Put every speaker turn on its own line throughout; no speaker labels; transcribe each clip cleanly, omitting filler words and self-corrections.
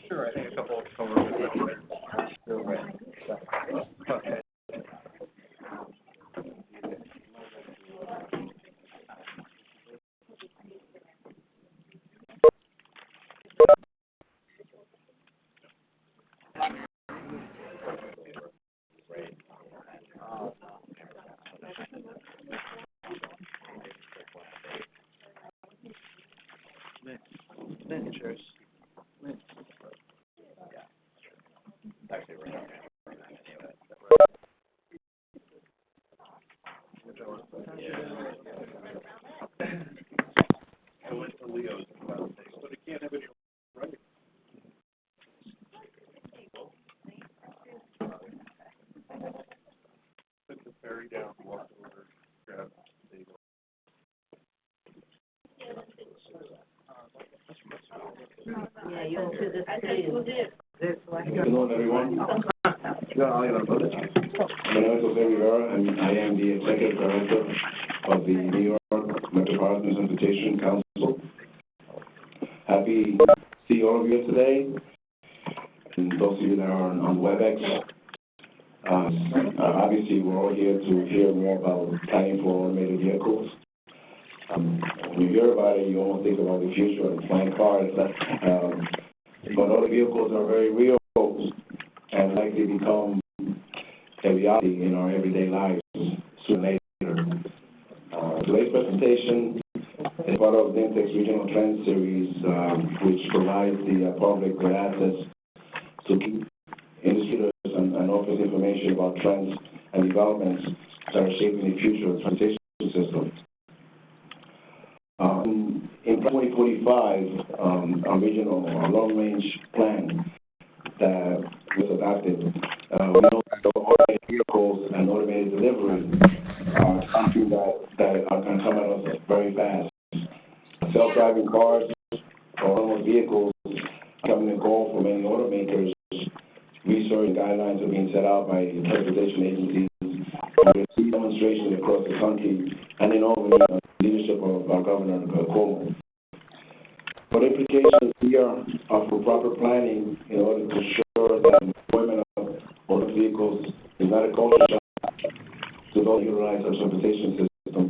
Sure, I think a couple of cover. Okay. Cheers. Actually, we're not. I went to Leo's about this, but it can't have any right. Put the ferry down, walk over, grab the bagel.
Yeah, you went to this city.
Good afternoon, everyone. My name is Jose Rivera, and I am the Executive Director of the New York Metropolitan Transportation Council. Happy to see all of you today, and those of you that are on WebEx. Obviously, we're all here to hear more about planning for automated vehicles. When you hear about it, you almost think about the future and flying cars. But other vehicles are very real and likely become a reality in our everyday lives sooner or later. Today's presentation is part of NYMTC's Regional Trend Series, which provides the public with access to key industry leaders and offers information about trends and developments that are shaping the future of the transportation system. In 2045, our regional long-range plan that was adopted, we know that automated vehicles and automated delivery are something that are going to come at us very fast. Self-driving cars or autonomous vehicles are becoming a goal for many automakers. Research and guidelines are being set out by transportation agencies. We see demonstrations across the country and in Albany under the leadership of our Governor Cuomo. But implications here are for proper planning in order to ensure that deployment of autonomous vehicles is not a culture shock to those who utilize our transportation system.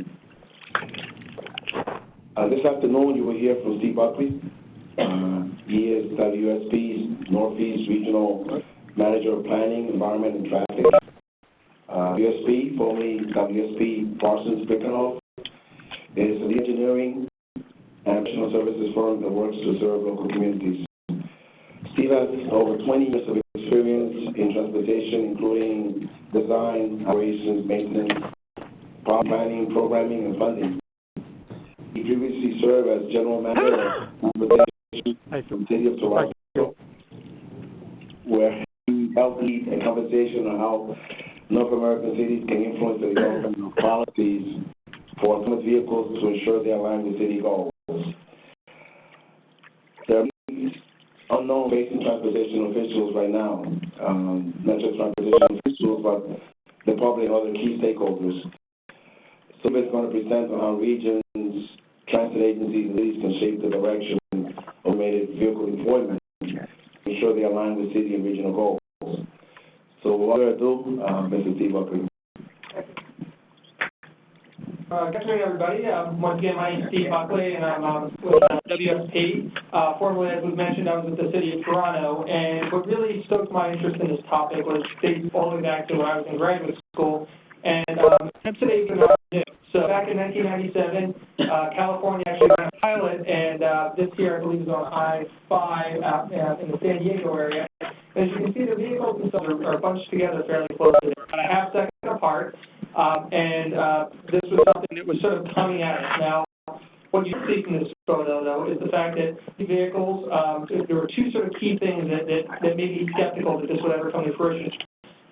This afternoon, you will hear from Steve Buckley. He is WSP's Northeast Regional Manager of Planning, Environment, and Traffic. WSP, formerly WSP Parsons Brinckerhoff, is the engineering and professional services firm that works to serve local communities. Steve has over 20 years of experience in transportation, including design, operations, maintenance, planning, programming, and funding. He previously served as General Manager of Transportation from the City of Toronto, where he helped lead a conversation on how North American cities can influence the development of policies for autonomous vehicles to ensure they align with city goals. There are unknown facing transportation officials right now, not just transportation officials, but the public and other key stakeholders. So it's going to present on how regions, transit agencies, and cities can shape the direction of automated vehicle deployment to ensure they align with city and regional goals. So without further ado, Mr. Steve Buckley.
Good afternoon, everybody. Once again, my name is Steve Buckley, and I'm with WSP. Formerly, as was mentioned, I was with the City of Toronto, and what really stoked my interest in this topic was dates all the way back to when I was in graduate school, and today was not new. So back in 1997, California actually ran a pilot, and this year I believe it was on I-5 out in the San Diego area. As you can see, the vehicles themselves are bunched together fairly closely, about a half second apart, and this was something that was sort of coming at us. Now, what you see from this photo, though, is the fact that the vehicles, there were two sort of key things that made me skeptical that this would ever come to fruition.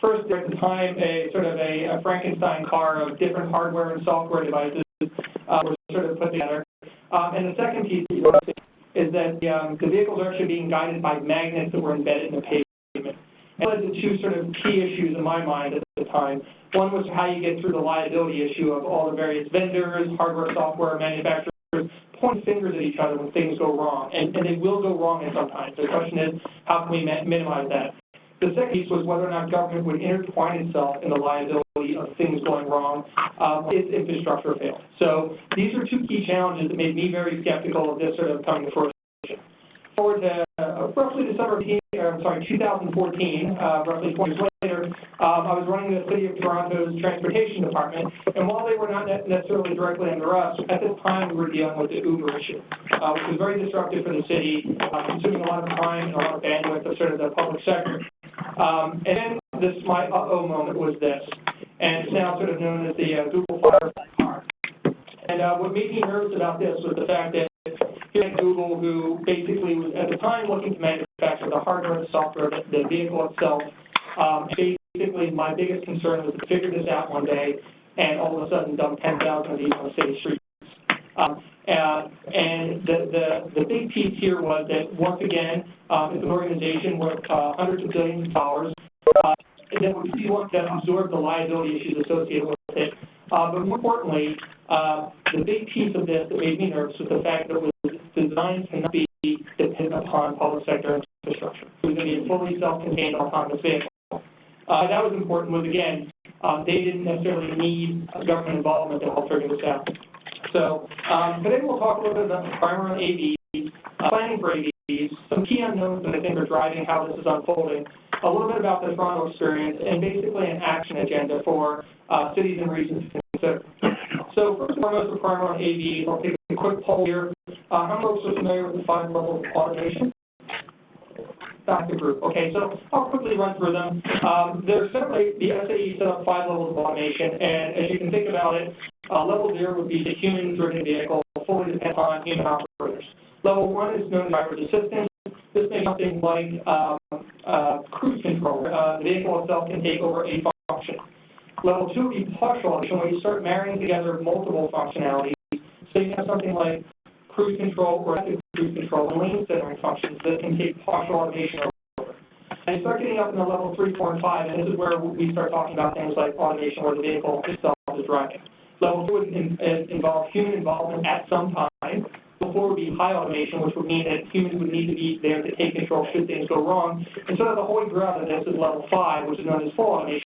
First, at the time, a sort of a Frankenstein car of different hardware and software devices were sort of put together. And the second piece that you want to see is that the vehicles are actually being guided by magnets that were embedded in the pavement. And one of the two sort of key issues in my mind at the time, one was how you get through the liability issue of all the various vendors, hardware, software, manufacturers, point fingers at each other when things go wrong, and they will go wrong at some times. The question is, how can we minimize that? The second piece was whether or not government would intertwine itself in the liability of things going wrong if infrastructure failed. So these are two key challenges that made me very skeptical of this sort of coming to fruition. Forward to roughly December 2014, roughly 20 years later, I was running the City of Toronto's Transportation Department, and while they were not necessarily directly under us, at this time we were dealing with the Uber issue, which was very disruptive for the city, consuming a lot of time and a lot of bandwidth of sort of the public sector. And then my uh-oh moment was this, and it's now sort of known as the Google Fire car. And what made me nervous about this was the fact that here at Google, who basically was at the time looking to manufacture the hardware, the software, the vehicle itself, basically my biggest concern was to figure this out one day and all of a sudden dump 10,000 of these on the city streets. And the big piece here was that, once again, it's an organization worth hundreds of billions of dollars that would be one that absorbed the liability issues associated with it. But more importantly, the big piece of this that made me nervous was the fact that it was designed to not be dependent upon public sector infrastructure. It was going to be a fully self-contained autonomous vehicle. That was important was, again, they didn't necessarily need government involvement to help figure this out. So today we'll talk a little bit about the primer on AVs, planning for AVs, some key unknowns that I think are driving how this is unfolding, a little bit about the Toronto experience, and basically an action agenda for cities and regions to consider. So first and foremost, the primer on AVs. I'll take a quick poll here. How many folks are familiar with the 5 levels of automation? Back the group. Okay, so I'll quickly run through them. There's certainly, the SAE set up 5 levels of automation, and as you can think about it, level 0 would be the human-driven vehicle, fully dependent on human operators. Level 1 is known as driver's assistance. This may be something like cruise control. The vehicle itself can take over a function. Level 2 would be partial automation, where you start marrying together multiple functionalities. So you have something like cruise control or active cruise control and lane centering functions that can take partial automation over. And you start getting up in the level 3, 4, and 5, and this is where we start talking about things like automation where the vehicle itself is driving. Level 2 would involve human involvement at some time. Level 4 would be high automation, which would mean that humans would need to be there to take control should things go wrong. And so the holy grail of this is level 5, which is known as full automation.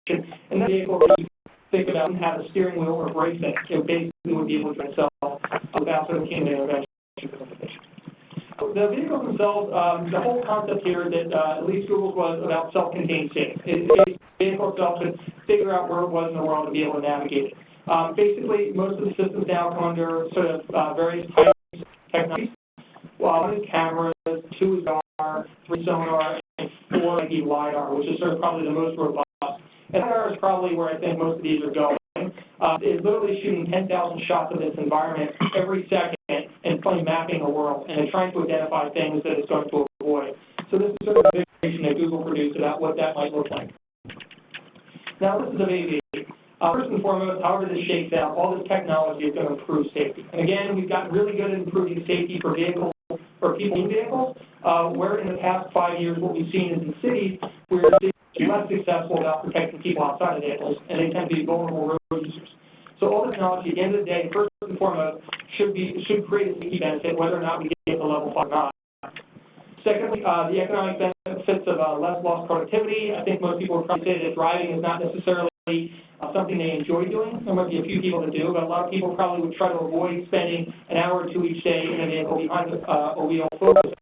And that vehicle that you think about wouldn't have a steering wheel or brake thing. It basically would be able to drive itself without sort of human intervention. The vehicles themselves, the whole concept here that at least Google's was about self-contained state. The vehicle itself could figure out where it was in the world to be able to navigate it. Basically, most of the systems now come under sort of various types of technologies. One is cameras, 2 is radar, 3 sonar, and 4 might be LiDAR, which is sort of probably the most robust. And LiDAR is probably where I think most of these are going. It's literally shooting 10,000 shots of this environment every second and finally mapping a world, and they're trying to identify things that it's going to avoid. So this is sort of the information that Google produced about what that might look like. Now, this is of AV. First and foremost, however this shakes out, all this technology is going to improve safety. And again, we've gotten really good at improving safety for vehicles, or people in vehicles, where in the past 5 years what we've seen is in cities, we're less successful about protecting people outside of vehicles, and they tend to be vulnerable road users. So all technology, at the end of the day, first and foremost, should create a safety benefit, whether or not we get to level 5 or not. Secondly, the economic benefits of less lost productivity. I think most people would probably say that driving is not necessarily something they enjoy doing. There might be a few people that do, but a lot of people probably would try to avoid spending an hour or 2 each day in a vehicle behind a wheel focused.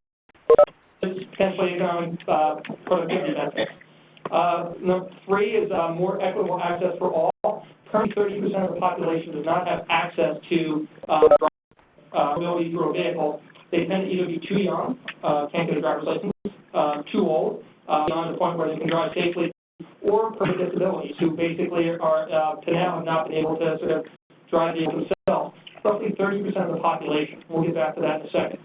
This is potentially economic productivity benefits. Number 3 is more equitable access for all. Currently, 30% of the population does not have access to mobility through a vehicle. They tend to either be too young, can't get a driver's license, too old, beyond the point where they can drive safely, or permanent disabilities, who basically are to now have not been able to sort of drive vehicles themselves. Roughly 30% of the population. We'll get back to that in a second.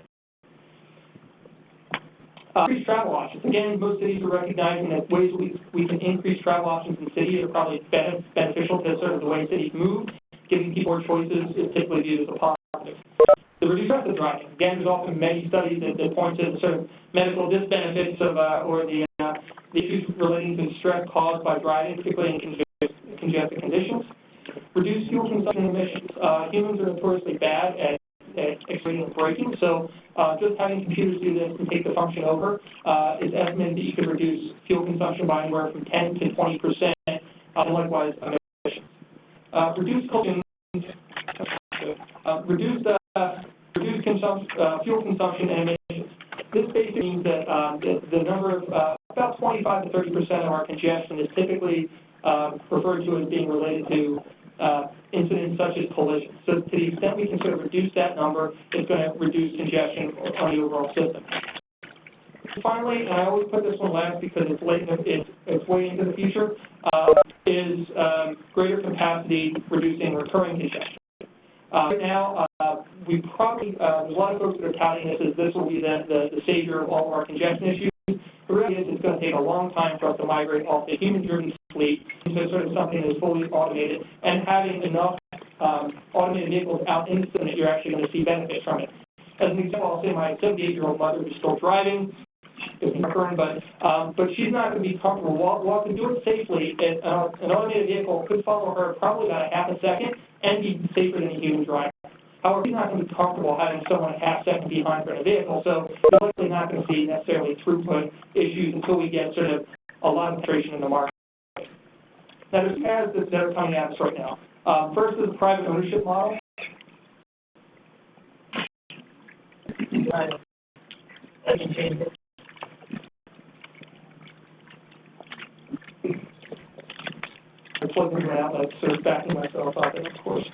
Increased travel options. Again, most cities are recognizing that ways we can increase travel options in cities are probably beneficial to sort of the way cities move. Giving people more choices is typically viewed as a positive. The reduced stress of driving. Again, there's often many studies that point to the sort of medical disbenefits of, or the issues relating to stress caused by driving, particularly in congested conditions. Reduce fuel consumption and emissions. Humans are notoriously bad at accelerating and braking, so just having computers do this and take the function over is estimated that you could reduce fuel consumption by anywhere from 10 to 20%, and likewise emissions. Fuel consumption and emissions. This basically means that the number of about 25 to 30% of our congestion is typically referred to as being related to incidents such as collisions. So to the extent we can sort of reduce that number, it's going to reduce congestion on the overall system. Finally, and I always put this one last because it's way into the future, is greater capacity reducing recurring congestion. Right now, we probably, there's a lot of folks that are touting this will be the savior of all of our congestion issues. The reality is it's going to take a long time for us to migrate off the human-driven fleet into sort of something that's fully automated and having enough automated vehicles out in the system that you're actually going to see benefits from it. As an example, I'll say my 78-year-old mother who's still driving, but she's not going to be comfortable. While to do it safely, an automated vehicle could follow her probably about a half a second and be safer than a human driver. However, she's not going to be comfortable having someone a half second behind her in a vehicle, so we're likely not going to see necessarily throughput issues until we get sort of a lot of penetration in the market. Now, there's ads that are coming at us right now. First is the private ownership model. I can change it. I'm plugging it out, like sort of backing myself up, and of course.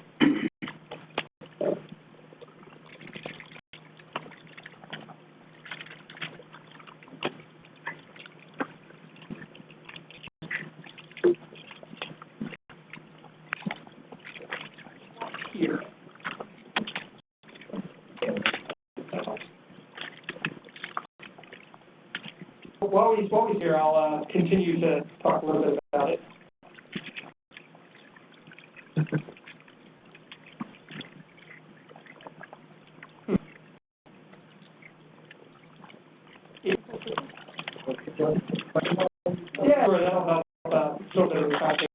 Here. While he's here, I'll continue to talk a little bit about it. Yeah, sure, that'll help show that we're talking.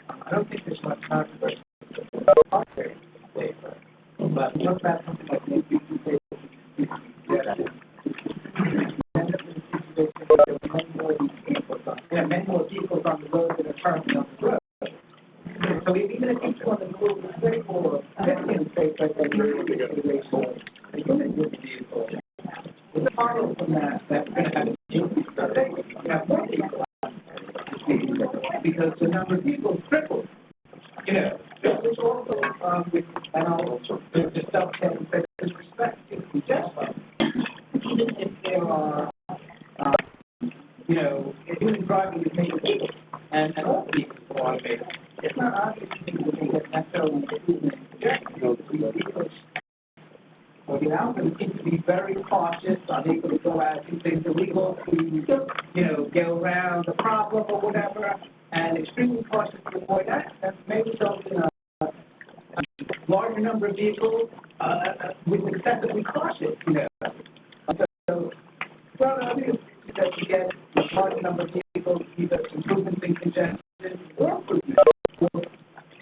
I don't think there's much controversy about there, but what about something like NYMTC? Many more vehicles on the road than are currently on the road. So even if each one of them moves a safe or significant safe, like they do with the human vehicle, there's a part of from that that's going to have an increase. You have more vehicles because the number of vehicles triples. You know, there's also and also there's the self-testing with respect to congestion. Even if there are, you know, if human driving is made illegal and all vehicles are automated, it's not obvious to people that necessarily improvement in congestion because you know, they seem to be very cautious, unable to go out and do things illegal to, you know, get around the problem or whatever, and extremely cautious to avoid that. That may result in a larger number of vehicles with excessively cautious, you know. So, well, I mean, that you get a large number of vehicles, either improvements in congestion or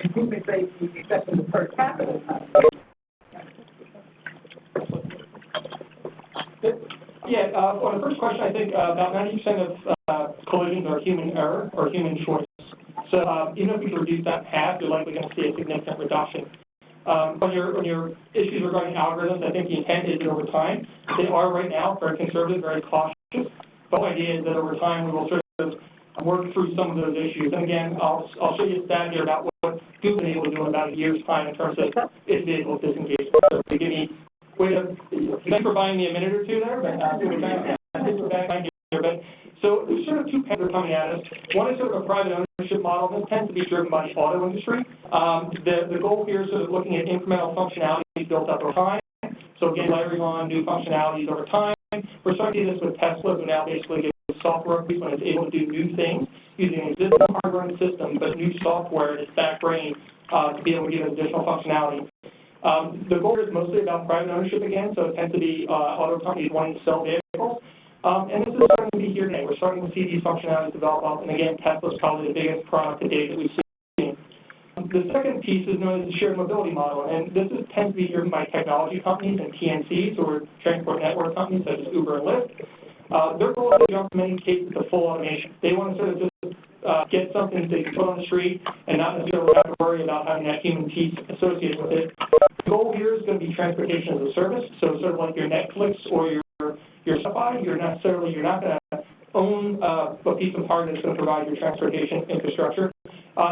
improvements in excessive the per capita.
Yeah, on the first question, I think about 90% of collisions are human error or human choice. So even if we can reduce that in half, you're likely going to see a significant reduction. On your issues regarding algorithms, I think the intent is that over time, they are right now very conservative, very cautious. But the idea is that over time, we will sort of work through some of those issues. And again, I'll show you a stat here about what Google's been able to do in about a year's time in terms of its vehicle disengagement. So to give me thanks for buying me a minute or two there, but so there's sort of two paths that are coming at us. One is sort of a private ownership model. This tends to be driven by the auto industry. The goal here is sort of looking at incremental functionality built up over time. So again, layering on new functionalities over time. We're starting to do this with Tesla, who now basically gives software updates when it's able to do new things using an existing hardware and system, but new software in its back brain to be able to give additional functionality. The goal is mostly about private ownership again, so it tends to be auto companies wanting to sell vehicles. And this is starting to be here today. We're starting to see these functionalities develop up, and again, Tesla's probably the biggest product to date that we've seen. The second piece is known as the shared mobility model, and this tends to be driven by technology companies and TNCs, or transport network companies such as Uber and Lyft. Their goal is to jump in many cases to full automation. They want to sort of just get something they can put on the street and not necessarily have to worry about having that human piece associated with it. The goal here is going to be transportation as a service, so sort of like your Netflix or your Spotify. You're not going to own a piece of hardware that's going to provide your transportation infrastructure.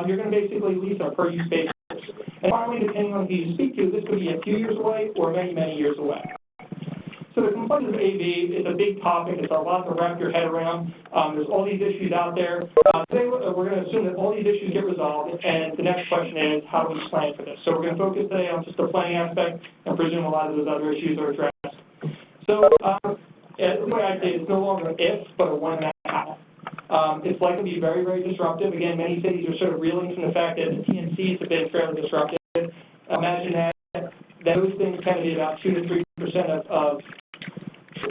You're going to basically lease on a per-use basis. And finally, depending on who you speak to, this could be a few years away or many, many years away. So the complexity of AV is a big topic. It's a lot to wrap your head around. There's all these issues out there. Today, we're going to assume that all these issues get resolved, and the next question is, how do we plan for this? So we're going to focus today on just the planning aspect and presume a lot of those other issues are addressed. So the way I say it, it's no longer an if, but a when and a how. It's likely to be very, very disruptive. Again, many cities are sort of reeling from the fact that the TNCs have been fairly disruptive. Imagine that those things tend to be about 2 to 3% of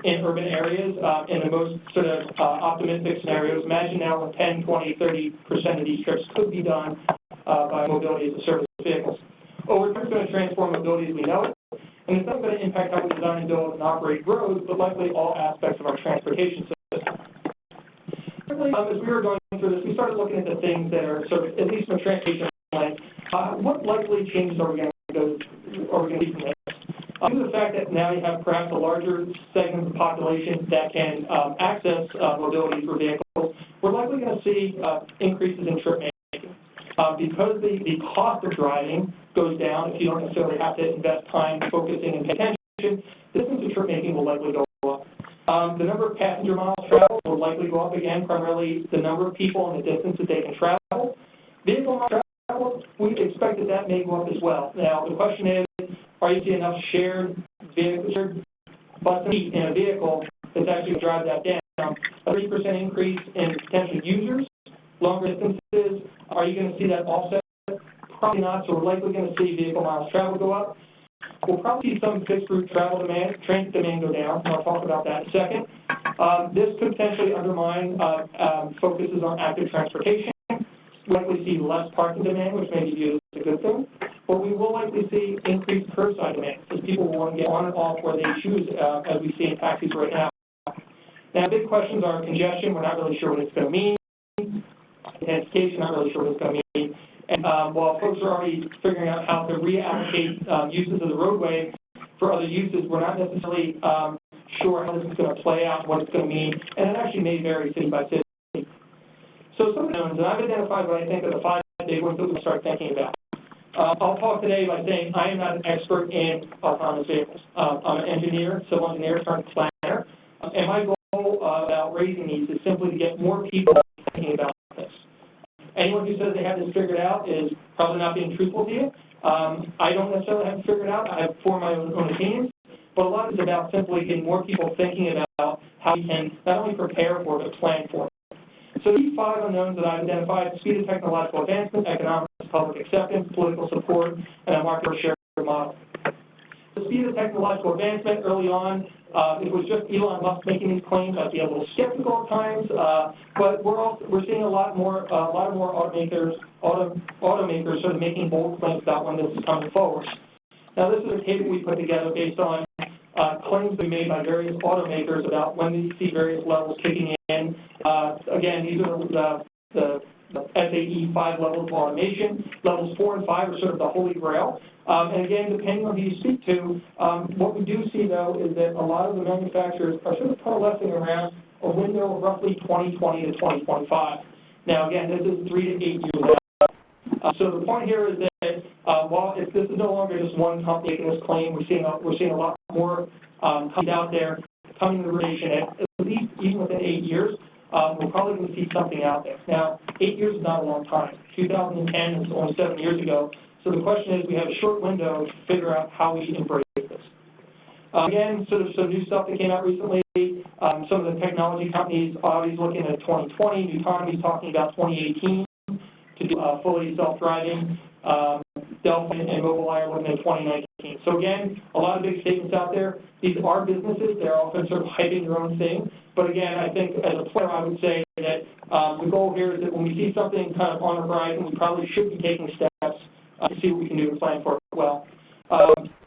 in urban areas, in the most sort of optimistic scenarios. Imagine now when 10, 20, 30% of these trips could be done by mobility as a service vehicles. Over time, it's going to transform mobility as we know it, and it's not going to impact how we design and build and operate roads, but likely all aspects of our transportation system. As we were going through this, we started looking at the things that are sort of, at least from a transportation plan, what likely changes are we going to see from this? Due to the fact that now you have perhaps a larger segment of the population that can access mobility for vehicles, we're likely going to see increases in trip making. Because the cost of driving goes down, if you don't necessarily have to invest time focusing and paying attention, the distance of trip making will likely go up. The number of passenger miles traveled will likely go up again, primarily the number of people and the distance that they can travel. Vehicle miles traveled, we expect that may go up as well. Now, the question is, are you seeing enough shared bus seat in a vehicle that's actually going to drive that down? A 30% increase in potential users, longer distances, are you going to see that offset? Probably not, so we're likely going to see vehicle miles traveled go up. We'll probably see some fixed route travel demand, transit demand go down, and I'll talk about that in a second. This could potentially undermine focuses on active transportation. We'll likely see less parking demand, which may be viewed as a good thing. But we will likely see increased curbside demand, because people will want to get on and off where they choose, as we see in taxis right now. Now, big questions are congestion. We're not really sure what it's going to mean. Intensification, not really sure what it's going to mean. And while folks are already figuring out how to reallocate uses of the roadway for other uses, we're not necessarily sure how this is going to play out, what it's going to mean, and it actually may vary city by city. So some of the knowns, and I've identified what I think are the 5 big ones that we start thinking about. I'll talk today by saying I am not an expert in autonomous vehicles. I'm an engineer, civil engineer turned planner, and my goal about raising these is simply to get more people thinking about this. Anyone who says they have this figured out is probably not being truthful to you. I don't necessarily have it figured out. I have formed my own opinions, but a lot of it is about simply getting more people thinking about how we can not only prepare for it, but plan for it. So these 5 unknowns that I've identified: speed of technological advancement, economics, public acceptance, political support, and a market share model. The speed of technological advancement early on, if it was just Elon Musk making these claims, I'd be a little skeptical at times. But we're seeing a lot more automakers sort of making bold claims about when this is coming forward. Now, this is a table we put together based on claims that are made by various automakers about when they see various levels kicking in. Again, these are the SAE 5 levels of automation. Levels 4 and 5 are sort of the holy grail. And again, depending on who you speak to, what we do see, though, is that a lot of the manufacturers are sort of coalescing around a window of roughly 2020 to 2025. Now, again, this is 3 to 8 years out. So the point here is that while this is no longer just one company making this claim, we're seeing a lot more coming out there, coming to fruition at least even within 8 years. We're probably going to see something out there. Now, 8 years is not a long time. 2010 is only 7 years ago. So the question is, we have a short window to figure out how we embrace this. Again, sort of some new stuff that came out recently. Some of the technology companies, Audi's looking at 2020, Nutonomy's talking about 2018 to do fully self-driving. Delphi and Mobileye are looking at 2019. So again, a lot of big statements out there. These are businesses. They're often sort of hyping their own thing. But again, I think as a player, I would say that the goal here is that when we see something kind of on the horizon, we probably should be taking steps to see what we can do to plan for it well.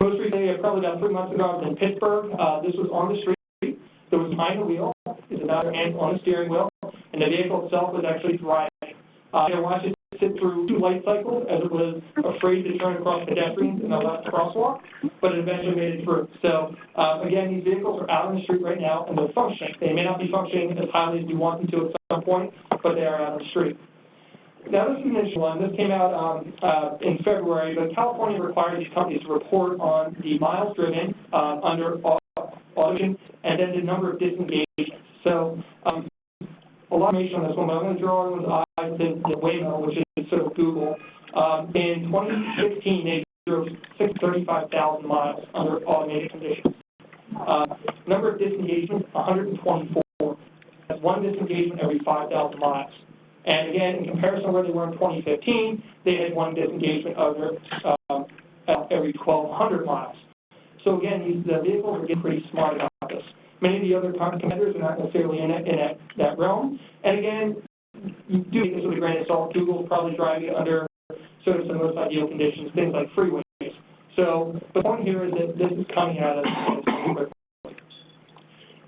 Most recently, probably about 3 months ago, I was in Pittsburgh. This was on the street. There was behind the wheel. There's another hand on the steering wheel, and the vehicle itself was actually driving. I watched it sit through 2 light cycles as it was afraid to turn across pedestrians in the left crosswalk, but it eventually made it through. So, again, these vehicles are out on the street right now, and they're functioning. They may not be functioning as highly as we want them to at some point, but they are out on the street. Now, this is an interesting one. This came out in February, but California requires these companies to report on the miles driven under automation and then the number of disengagements. So, a lot of information on this one, but I'm going to draw everyone's eyes to Waymo, which is sort of Google. In 2016, they drove 635,000 miles under automated conditions. Number of disengagements, 124. That's 1 disengagement every 5,000 miles. And again, in comparison to where they were in 2015, they had 1 disengagement over every 1,200 miles. So again, the vehicles are getting pretty smart about this. Many of the other competitors are not necessarily in that realm. And again, you do take this with a grain of salt. Google's probably driving under sort of some most ideal conditions, things like freeways. So the point here is that this is coming out of quickly.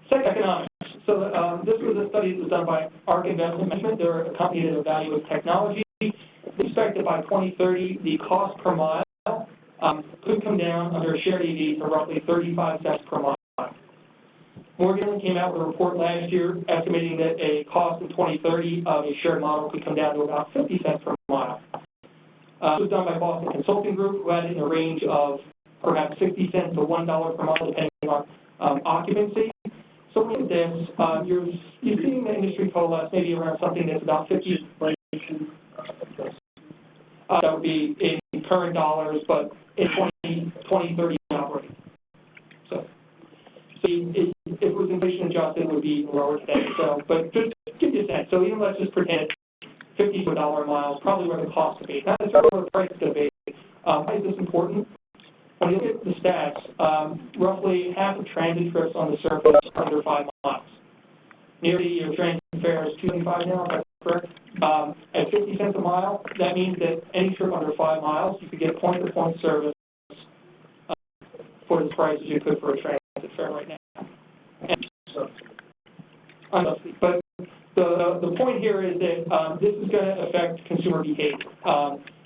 Second, economics. So this was a study that was done by ARC Investment Management. They're a company that evaluates technology. They expect that by 2030, the cost per mile could come down under a shared EV to roughly 35 cents per mile. Morgan came out with a report last year estimating that a cost in 2030 of a shared model could come down to about 50 cents per mile. It was done by Boston Consulting Group, who had it in a range of perhaps 60 cents to $1 per mile, depending on occupancy. So with this, you're seeing the industry coalesce maybe around something that's about 50. That would be in current dollars, but in 2030 operating. So if it was inflation adjusted, it would be lower today. So, but just give you a sense. So even let's just pretend $50 to $1 a mile is probably where the cost would be. Not necessarily where the price could be. Why is this important? When you look at the stats, roughly half of transit trips on the surface are under 5 miles. Nearly your transit fare is $2.75 now, if that's correct. At 50 cents a mile, that means that any trip under 5 miles, you could get point-to-point service for the price as you could for a transit fare right now. And so, but the point here is that this is going to affect consumer behavior.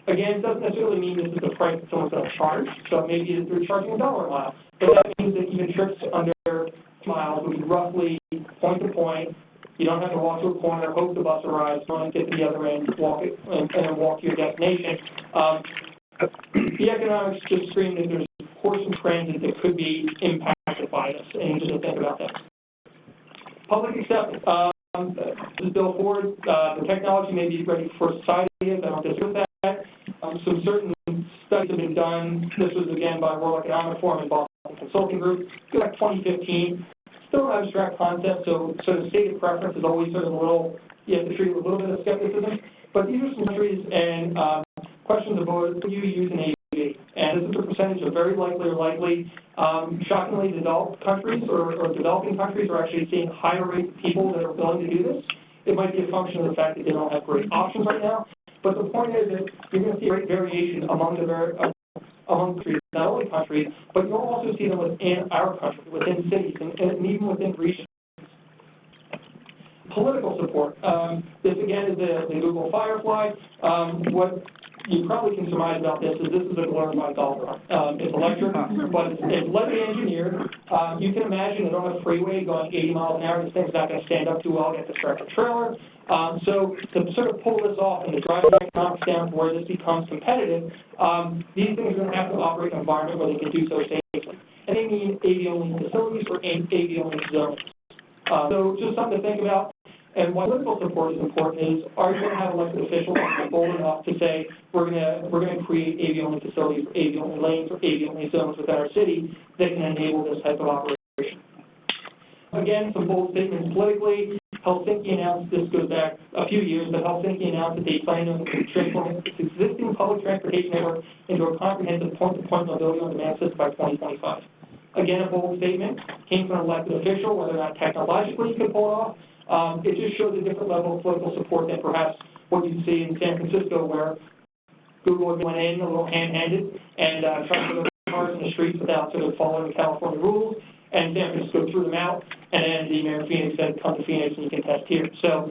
Again, it doesn't necessarily mean this is the price that someone's going to charge. So maybe they're charging $1 a mile. But that means that even trips under 2 miles would be roughly point to point. You don't have to walk to a corner, hope the bus arrives, run, get to the other end, walk it, and then walk to your destination. The economics just scream that there's a portion of transit that could be impacted by this, and you just think about that. Public acceptance. This is Bill Ford. The technology may be ready for society. I don't disagree with that. Some certain studies have been done. This was, again, by World Economic Forum and Boston Consulting Group. It's like 2015. Still an abstract concept, so the stated preference is always sort of a little, you have to treat it with a little bit of skepticism. But these are some countries and questions about would you use an AV? And this is a percentage of very likely or likely. Shockingly, developed countries or developing countries are actually seeing higher rates of people that are willing to do this. It might be a function of the fact that they don't have great options right now. But the point is that you're going to see great variation among countries, not only countries, but you'll also see them within our country, within cities, and even within regions. Political support. This, again, is the Google Firefly. What you probably can surmise about this is a glorified golf cart. It's electric, but it's lightly engineered. You can imagine that on a freeway going 80 miles an hour, this thing's not going to stand up too well against a tractor trailer. So to sort of pull this off and to drive the economics down to where this becomes competitive, these things are going to have to operate in an environment where they can do so safely. And they mean AV-only facilities or AV-only zones. So just something to think about. And why political support is important is, are you going to have elected officials that are bold enough to say, we're going to create AV-only facilities, or AV-only lanes, or AV-only zones within our city that can enable this type of operation? Again, some bold statements politically. Helsinki announced, this goes back a few years, but Helsinki announced that they plan to transform its existing public transportation network into a comprehensive point-to-point mobility on-demand system by 2025. Again, a bold statement, came from an elected official, whether or not technologically you can pull it off. It just shows a different level of political support than perhaps what you see in San Francisco, where Google went in a little hand-handed and tried to put cars in the streets without sort of following the California rules, and San Francisco threw them out, and then the mayor of Phoenix said, come to Phoenix and you can test here. So,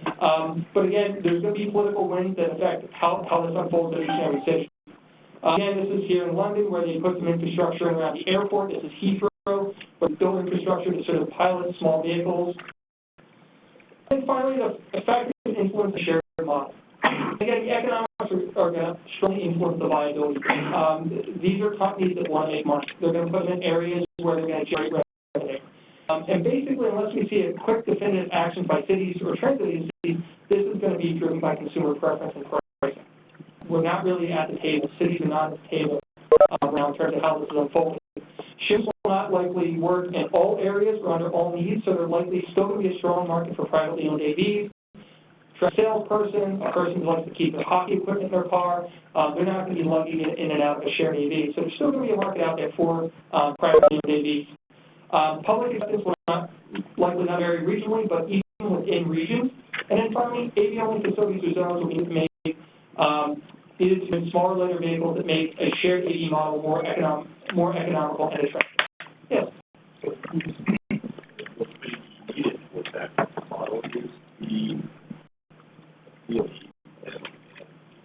but again, there's going to be political winds that affect how this unfolds in each and every city. Again, this is here in London, where they put some infrastructure around the airport. This is Heathrow, where they build infrastructure to sort of pilot small vehicles. And finally, the factors that influence the shared model. Again, the economics are going to strongly influence the viability. These are companies that want to make money. They're going to put them in areas where they're going to generate revenue. And basically, unless we see a quick, definitive action by cities or transit agencies, this is going to be driven by consumer preference and pricing. We're not really at the table. Cities are not at the table now in terms of how this is unfolding. Shares will not likely work in all areas or under all needs, so there's likely still going to be a strong market for privately owned AVs. A salesperson, a person who likes to keep their hockey equipment in their car, they're not going to be lugging it in and out of a shared AV. So there's still going to be a market out there for privately owned AVs. Public acceptance will likely not vary regionally, but even within regions. And then finally, AV-only facilities or zones will need to make either smaller lighter vehicles that make a shared AV model more economical and attractive. Yes.
What's needed with that model is the ability and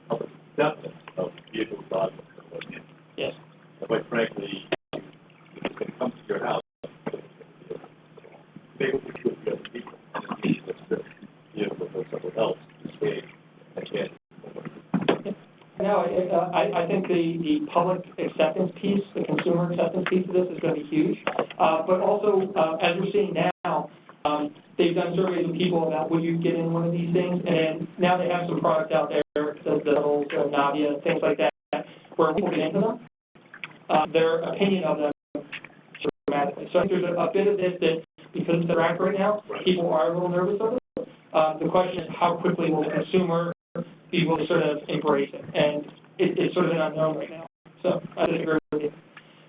public acceptance of vehicle driving.
Yes.
Quite frankly, if it's going to come to your house, they will be with the other people, and it means that the vehicle or someone else is staying again.
No, I think the public acceptance piece, the consumer acceptance piece of this is going to be huge. But also, as we're seeing now, they've done surveys with people about would you get in one of these things, and now they have some products out there, the old Navia, things like that, where people get into them. Their opinion of them dramatically. So I think there's a bit of this that, because it's the rack right now, people are a little nervous of it. The question is how quickly will the consumer be able to sort of embrace it, and it's sort of an unknown right now. So I disagree with you.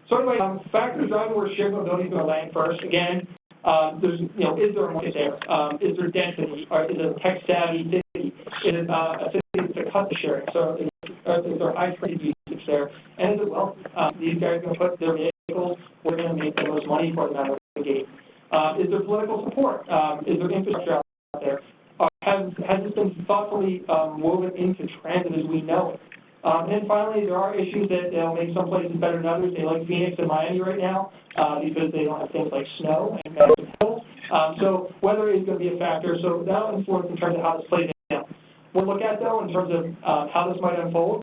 So anyway, factors driving where shared mobility is going to land first. Again, there's, is there a market there? Is there density? Is it a tech-savvy city? Is it a city that's a cut to sharing? So is there high trade usage there? And is it wealthy? These guys are going to put their vehicles, we're going to make the most money for them out of the gate. Is there political support? Is there infrastructure out there? Has this been thoughtfully woven into transit as we know it? And then finally, there are issues that make some places better than others. They like Phoenix and Miami right now because they don't have things like snow and massive hills. So weather is going to be a factor. So that'll influence in terms of how this plays out. We'll look at, though, in terms of how this might unfold,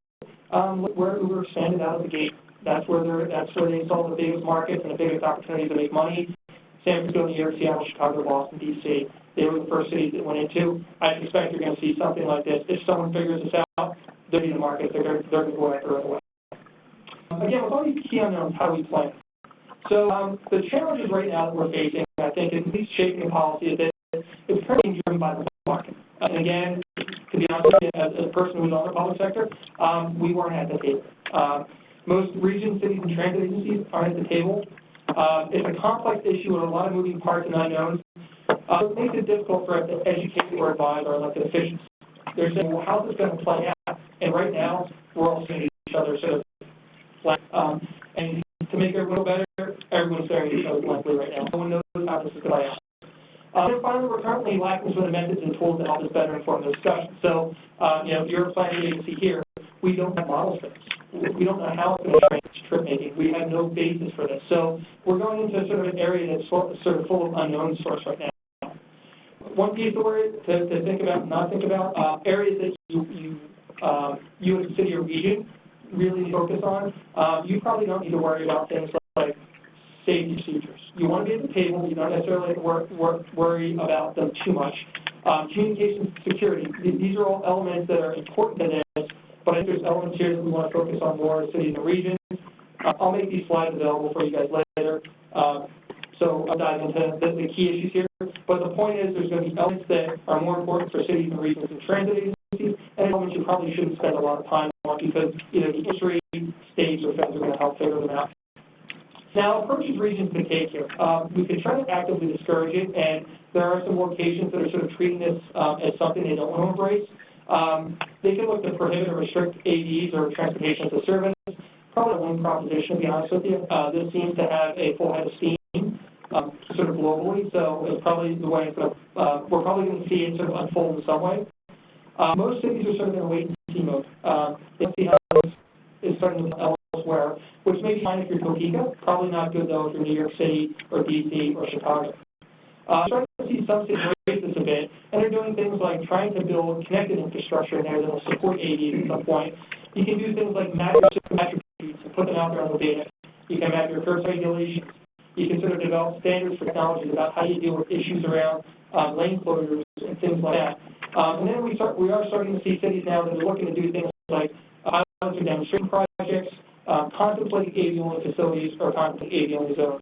where Uber expanded out of the gate. That's where they saw the biggest markets and the biggest opportunities to make money. San Francisco, New York, Seattle, Chicago, Boston, D.C. They were the first cities that went into. I suspect you're going to see something like this. If someone figures this out, they'll be in the market. They're going to go after it right away. Again, with all these key unknowns, how do we plan? So the challenges right now that we're facing, I think, in these shaping policy is that it's currently driven by the market. And again, to be honest with you, as a person who's on the public sector, we weren't at the table. Most regions, cities, and transit agencies aren't at the table. It's a complex issue with a lot of moving parts and unknowns. It makes it difficult for us to educate or advise our elected officials. They're saying, well, how's this going to play out? And right now, we're all seeing each other sort of and to make everyone better, everyone's staring at each other blankly right now. No one knows how this is going to play out. And finally, we're currently lacking some of the methods and tools to help us better inform the discussion. So, if you're a planning agency here, we don't have models for this. We don't know how it's going to train trip making. We have no basis for this. So we're going into sort of an area that's sort of full of unknown source right now. One piece of worry to think about, not think about, areas that you as a city or region really focus on, you probably don't need to worry about things like safety procedures. You want to be at the table. You don't necessarily worry about them too much. Communications security, these are all elements that are important to this, but I think there's elements here that we want to focus on more as cities and regions. I'll make these slides available for you guys later, so I'll dive into the key issues here. But the point is there's going to be elements that are more important for cities and regions and transit agencies, and elements you probably shouldn't spend a lot of time on because either the industry, states, or feds are going to help figure them out. Now, approaches regions can take here. We can try to actively discourage it, and there are some locations that are sort of treating this as something they don't want to embrace. They can look to prohibit or restrict AVs or transportation as a service. Probably a winning proposition, to be honest with you. This seems to have a full head of steam, sort of globally, so it's probably the way it's going to, we're probably going to see it sort of unfold in some way. Most cities are sort of in a wait-and-see mode. They see how this is starting to move elsewhere, which may be fine if you're Topeka, probably not good, though, if you're New York City or D.C. or Chicago. Starting to see some cities raise this a bit, and they're doing things like trying to build connected infrastructure in there that will support AVs at some point. You can do things like map your attributes and put them out there on the data. You can map your curbside regulations. You can sort of develop standards for technologies about how you deal with issues around lane closures and things like that. And then we are starting to see cities now that are looking to do things like pilots or demonstration projects, contemplating AV-only facilities or contemplating AV-only zones.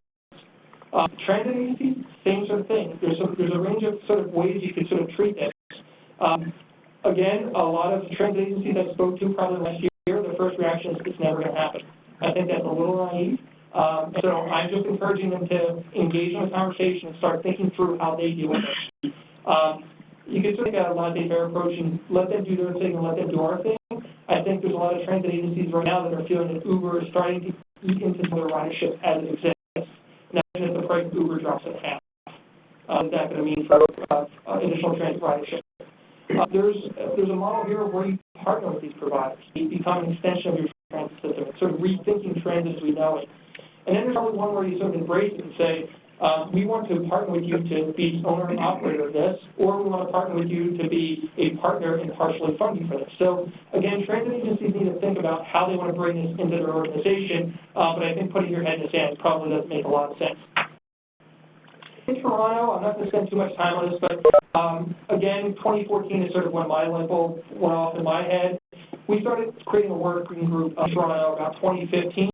Transit agencies, same sort of thing. There's a range of sort of ways you can sort of treat this. Again, a lot of transit agencies I spoke to probably last year, the first reaction is it's never going to happen. I think that's a little naive. So I'm just encouraging them to engage in a conversation and start thinking through how they deal with it. You can sort of take a laissez-faire approach and let them do their thing and let them do our thing. I think there's a lot of transit agencies right now that are feeling that Uber is starting to eat into their ridership as it exists. Now, if the price of Uber drops in half, what's that going to mean for additional transit ridership? There's a model here where you partner with these providers. You become an extension of your transit system. It's sort of rethinking transit as we know it. And then there's probably one where you sort of embrace it and say, we want to partner with you to be the owner and operator of this, or we want to partner with you to be a partner in partially funding for this. So, again, transit agencies need to think about how they want to bring this into their organization, but I think putting your head in the sand probably doesn't make a lot of sense. In Toronto, I'm not going to spend too much time on this, but again, 2014 is sort of when my light bulb went off in my head. We started creating a working group in Toronto about 2015.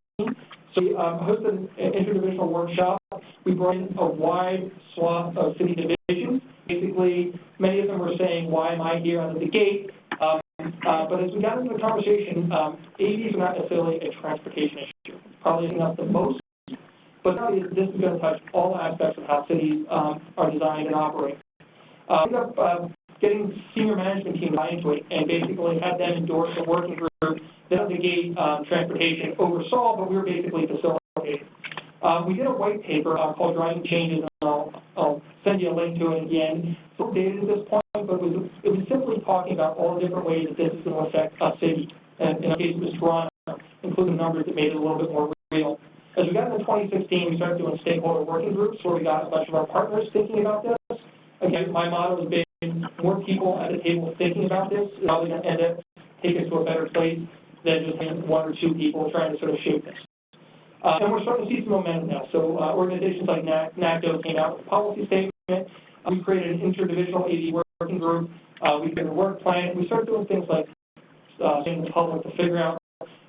So we hosted an interdivisional workshop. We brought in a wide swath of city divisions. Basically, many of them were saying, why am I here out of the gate? But as we got into the conversation, AVs are not necessarily a transportation issue. Probably not the most, but this is going to touch all aspects of how cities are designed and operate. We ended up getting senior management team to buy into it and basically had them endorse a working group that out of the gate transportation oversaw, but we were basically facilitating. We did a white paper called Driving Changes, and I'll send you a link to it at the end. It's a little dated at this point, but it was simply talking about all the different ways that this is going to affect a city, and in our case it was Toronto, including numbers that made it a little bit more real. As we got into 2016, we started doing stakeholder working groups where we got a bunch of our partners thinking about this. Again, my motto has been more people at the table thinking about this is probably going to end up taking us to a better place than just one or two people trying to sort of shape this. And we're starting to see some momentum now. So organizations like NACDO came out with a policy statement. We created an interdivisional AV working group. We created a work plan. We started doing things like saying to the public to figure out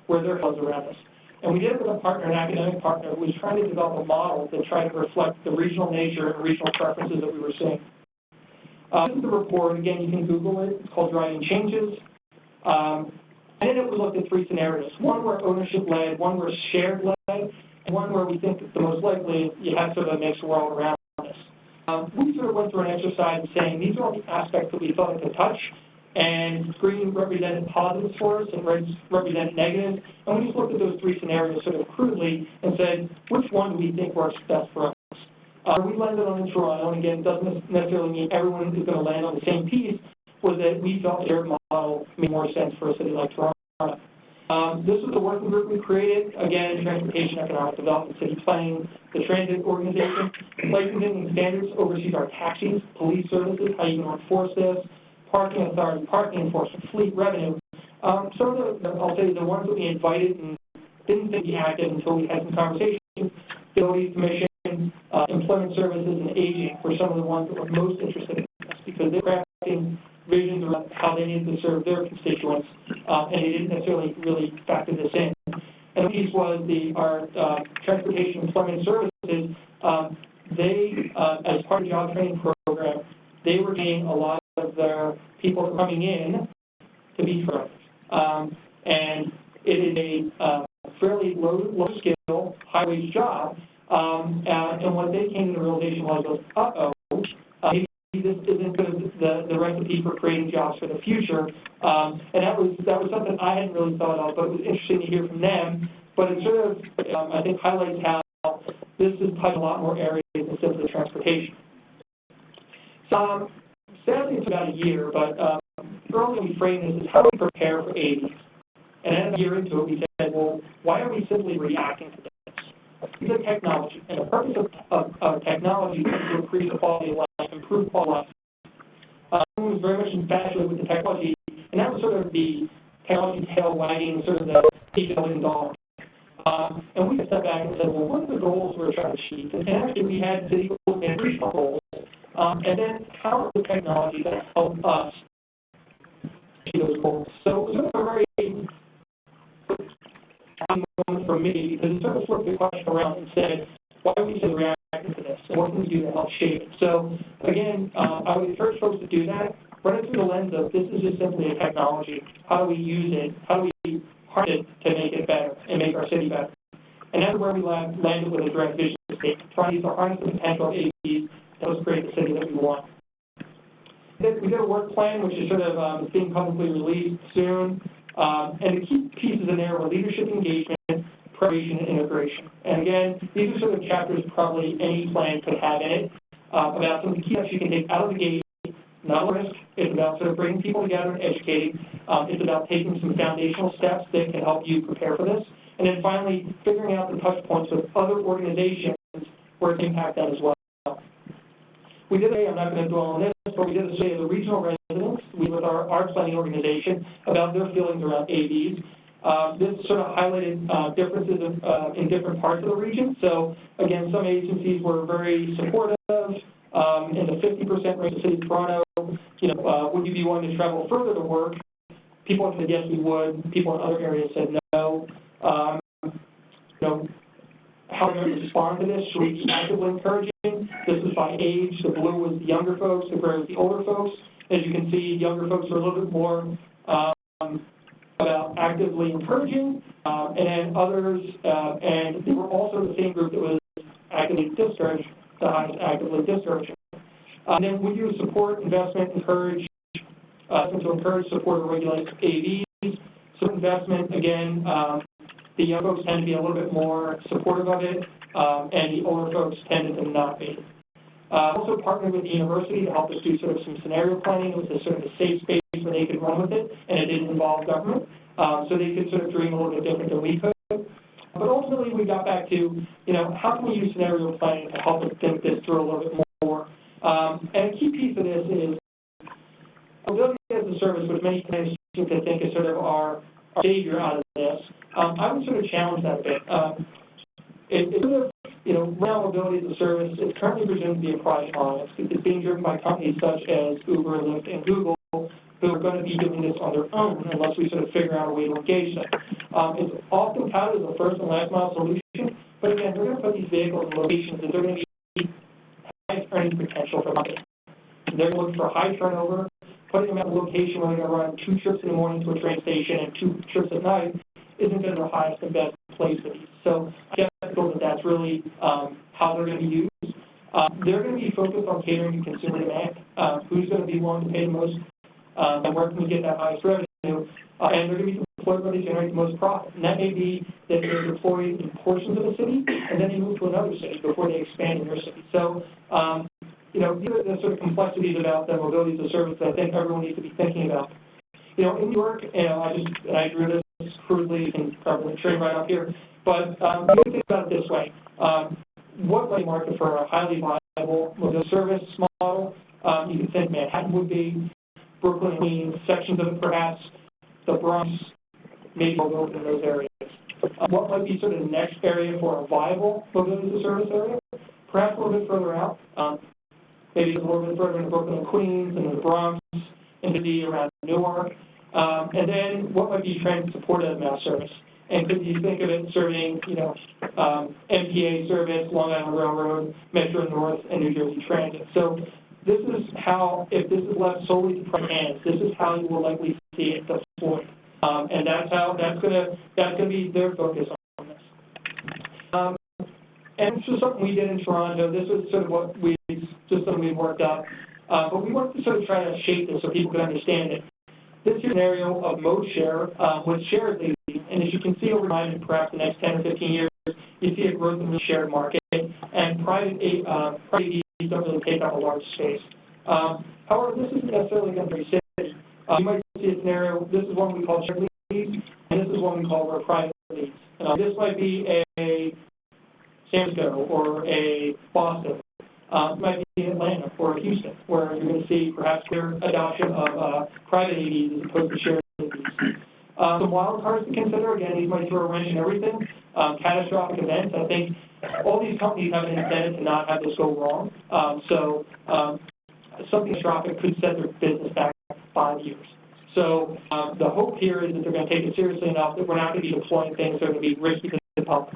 where their heads around this. And we did it with a partner, an academic partner, who was trying to develop a model that tried to reflect the regional nature and regional preferences that we were seeing. This is the report. Again, you can Google it. It's called Driving Changes. And then we looked at three scenarios. One where ownership-led, one where shared-led, and one where we think that the most likely you have sort of a mixed world around this. We sort of went through an exercise of saying these are all the aspects that we thought it could touch, and green represented positives for us and red represented negatives. And we just looked at those three scenarios sort of crudely and said, which one do we think works best for us? We landed on in Toronto, and again, it doesn't necessarily mean everyone is going to land on the same piece, was that we felt their model made more sense for a city like Toronto. This was the working group we created, again, Transportation Economic Development, City Planning, the Transit Organization. Licensing and Standards oversees our taxis, police services, how you can enforce this, parking authority, parking enforcement, fleet revenue. Some of the, I'll say, the ones that we invited and didn't think we acted until we had some conversations, Facilities Commission, Employment Services, and Aging were some of the ones that were most interested in this because they craft how they needed to serve their constituents, and they didn't necessarily really factor this in. And the piece was our Transportation Employment Services, they, as part of the job training program, they were training a lot of their people coming in to be drivers. And it is a fairly low skill, high wage job. And what they came to the realization was, maybe this isn't the recipe for creating jobs for the future. And that was something I hadn't really thought of, but it was interesting to hear from them. But it sort of, I think, highlights how this is touching a lot more areas than simply transportation. So, sadly, it's about a year, but earlier we framed this as how do we prepare for AVs? And then a year into it, we said, well, why are we simply reacting to this? It's a technology, and the purpose of technology is to increase the quality of life, improve quality of life. I was very much infatuated with the technology, and that was sort of the technology tail wagging, sort of the $8 billion. And we stepped back and said, well, what are the goals we're trying to achieve? And actually, we had city goals and regional goals. And then how is the technology that help us achieve those goals? So it was a very moment for me, because it sort of flipped the question around and said, why are we so reacting to this? And what can we do to help shape it? So again, I would encourage folks to do that. Run it through the lens of this is just simply a technology. How do we use it? How do we harness it to make it better and make our city better? And that's where we landed with a direct vision statement, trying to harness the potential of AVs that was create the city that we want. We did a work plan, which is sort of being publicly released soon. And the key pieces in there were leadership engagement, preparation, and integration. And again, these are sort of chapters probably any plan could have in it, about some of the key steps you can take out of the gate, not a risk. It's about sort of bringing people together and educating. It's about taking some foundational steps that can help you prepare for this. And then finally, figuring out the touch points with other organizations where it can impact that as well. We did I'm not going to dwell on this, but we did a survey of the regional residents with our arts planning organization about their feelings around AVs. This sort of highlighted differences in different parts of the region. So again, some agencies were very supportive. In the 50% range of the city of Toronto, would you be willing to travel further to work? People said yes, we would. People in other areas said no. How do we respond to this? Should we be actively encouraging? This is by age. The blue was the younger folks, the gray was the older folks. As you can see, younger folks are a little bit more about actively encouraging, and then others, and they were also the same group that was actively discouraged, the highest actively discouraging. And then would you support investment, encourage, to encourage, support, or regulate AVs? So investment, again, the young folks tend to be a little bit more supportive of it, and the older folks tended to not be. Also partnered with the university to help us do sort of some scenario planning. It was a sort of a safe space where they could run with it, and it didn't involve government, so they could sort of dream a little bit different than we could. But ultimately, we got back to, how can we use scenario planning to help us think this through a little bit more? And a key piece of this is mobility as a service, which many planners seem to think is sort of our savior out of this. I would sort of challenge that a bit. It's sort of, rail mobility as a service is currently presumed to be a private model. It's being driven by companies such as Uber, Lyft, and Google, who are going to be doing this on their own unless we sort of figure out a way to engage them. It's often touted as a first and last mile solution, but again, they're going to put these vehicles in locations that they're going to be high earning potential for companies. They're going to look for high turnover, putting them at a location where they're going to run 2 trips in the morning to a train station and 2 trips at night isn't going to be the highest and best place for these. So I guess that's really how they're going to be used. They're going to be focused on catering to consumer demand. Who's going to be willing to pay the most, and where can we get that highest revenue? And they're going to be deployed where they generate the most profit. And that may be that they're deployed in portions of the city, and then they move to another city before they expand in their city. So, these are the sort of complexities about the mobility as a service that I think everyone needs to be thinking about. In New York, I drew this crudely, you can probably train right up here, but you can think about it this way. What would a market for a highly viable mobility service model? You can think Manhattan would be, Brooklyn, Queens, sections of it perhaps, the Bronx, maybe we'll go in those areas. What might be sort of the next area for a viable mobility as a service area? Perhaps a little bit further out, maybe a little bit further into Brooklyn and Queens and the Bronx, and into the around Newark, and then what might be transit supported mass service. And could you think of it serving, MTA service, Long Island Railroad, Metro North, and New Jersey Transit. So this is how, if this is left solely to private hands, this is how you will likely see it deployed. And that's gonna be their focus on this. And it's just something we did in Toronto. This was sort of something we worked up. But we wanted to sort of try to shape this so people could understand it. This scenario of mode share with shared leasing, and as you can see over time, in perhaps the next 10 or 15 years, you see a growth in the shared market, and private AVs don't really take up a large space. However, this isn't necessarily going to be city. You might see a scenario, this is one we call shared lease, and this is one we call private lease. This might be a San Francisco or a Boston. It might be Atlanta or Houston, where you're going to see perhaps their adoption of private AVs as opposed to shared AVs. Some wild cards to consider, again, these might throw a wrench in everything. Catastrophic events, I think all these companies have an incentive to not have this go wrong. Something catastrophic could set their business back 5 years. So the hope here is that they're going to take it seriously enough that we're not going to be deploying things that are going to be risky to the public.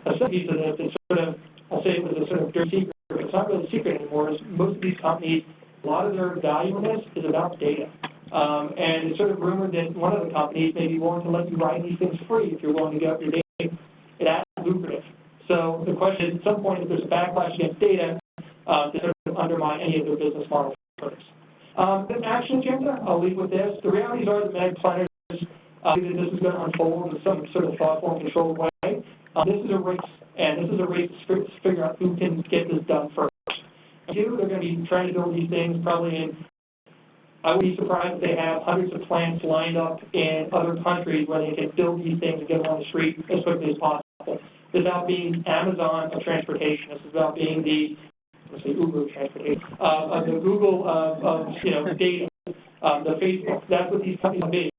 A second piece of this is sort of, I'll say it was a sort of dirty secret, but it's not really a secret anymore, is most of these companies, a lot of their value in this is about data. And it's sort of rumored that one of the companies may be willing to let you ride these things free if you're willing to give up your data. It's lucrative. So the question is, at some point, if there's a backlash against data, to sort of undermine any of their business models. The action agenda, I'll leave with this. The realities are that many planners believe that this is going to unfold in some sort of thoughtful and controlled way. This is a race, and this is a race to figure out who can get this done first. Two, they're going to be trying to build these things probably in, I would be surprised if they have hundreds of plants lined up in other countries where they can build these things and get them on the street as quickly as possible. This is about being Amazon of transportation. This is about being the, let's say, Uber of transportation, the Google of data, the Facebook. That's what these companies will be.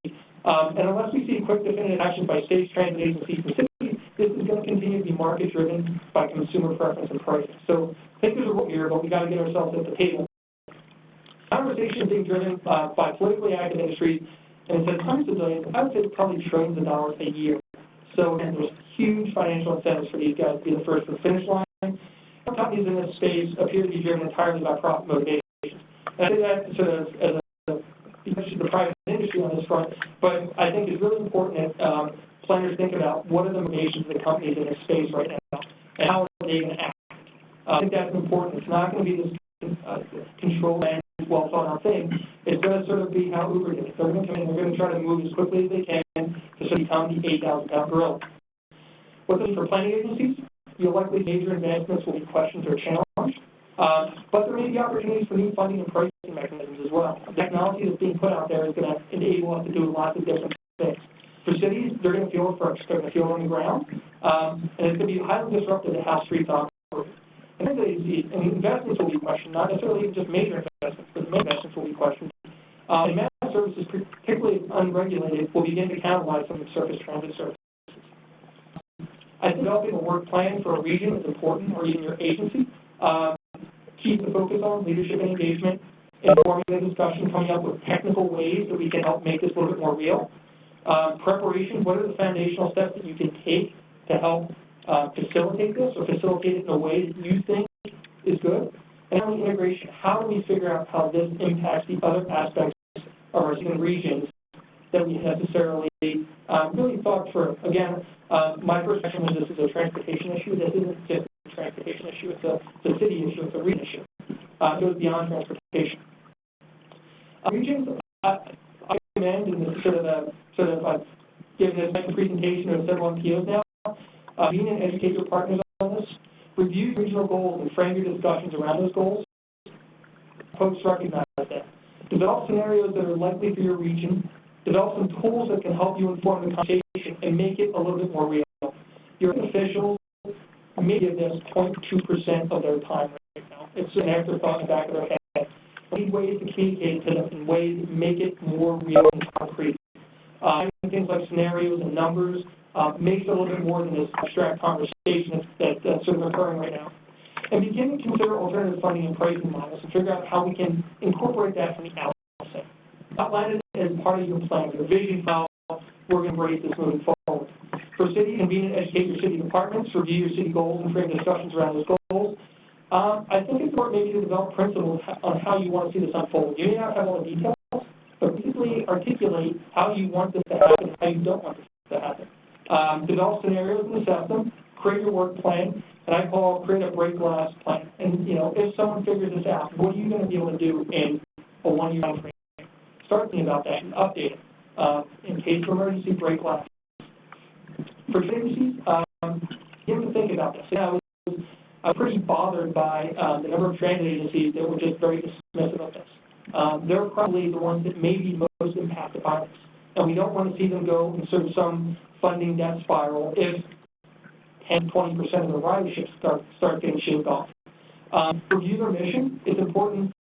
And unless we see quick definitive action by states, transit agencies, and cities, this is going to continue to be market-driven by consumer preference and pricing. So I think there's a role here, but we got to get ourselves at the table. Conversation is being driven by politically active industries, and it says hundreds of billions, I would say probably trillions of dollars a year. So again, there's huge financial incentives for these guys to be the first to the finish line. Some companies in this space appear to be driven entirely by profit motivation. And I say that sort of as the private industry on this front, but I think it's really important that planners think about what are the motivations of the companies in this space right now, and how are they going to act. I think that's important. It's not going to be this controlled and well thought out thing. It's going to sort of be how Uber did it. They're going to come in, they're going to try to move as quickly as they can to sort of become the 8,000-pound gorilla. What's it for planning agencies? You'll likely major advancements will be questioned or challenged, but there may be opportunities for new funding and pricing mechanisms as well. The technology that's being put out there is going to enable us to do lots of different things. For cities, they're going to feel it first. They're going to feel it on the ground, and it's going to be highly disruptive to how streets operate. And then investments will be questioned, not necessarily even just major investments, but the main investments will be questioned. And mass services, particularly unregulated, will begin to cannibalize some of the surface transit services. I think developing a work plan for a region is important, or even your agency. Keep the focus on leadership and engagement, informing the discussion, coming up with technical ways that we can help make this a little bit more real. Preparation, what are the foundational steps that you can take to help facilitate this, or facilitate it in a way that you think is good? And then integration, how do we figure out how this impacts the other aspects of our regions that we necessarily really thought through? Again, my first question was this is a transportation issue. This isn't just a transportation issue. It's a city issue. It's a region issue. It goes beyond transportation. Regions, I recommend, and this is I've given this presentation to several NPOs now, meet and educate your partners on this. Review regional goals and frame your discussions around those goals. Folks recognize that. Develop scenarios that are likely for your region. Develop some tools that can help you inform the conversation and make it a little bit more real. Your officials may give this 0.2% of their time right now. It's an afterthought in the back of their head. We need ways to communicate to them in ways that make it more real and concrete. Things like scenarios and numbers makes it a little bit more than this abstract conversation that's sort of occurring right now. And begin to consider alternative funding and pricing models and figure out how we can incorporate that from the outset. Outline it as part of your plan, your vision for how we're going to embrace this moving forward. For city, convene and educate your city departments, review your city goals, and frame discussions around those goals. I think it's important maybe to develop principles on how you want to see this unfold. You may not have all the details, but basically articulate how you want this to happen, how you don't want this to happen. Develop scenarios and assess them, create your work plan, and I call create a break glass plan. And, you know, if someone figures this out, what are you going to be able to do in a one-year time frame? Start thinking about that and update it. In case of emergency, break glass. For agencies, you have to think about this. I was pretty bothered by the number of transit agencies that were just very dismissive of this. They're probably the ones that may be most impacted by this. And we don't want to see them go in sort of some funding death spiral if 10, 20% of the ridership start getting shaved off. Review their mission. It's important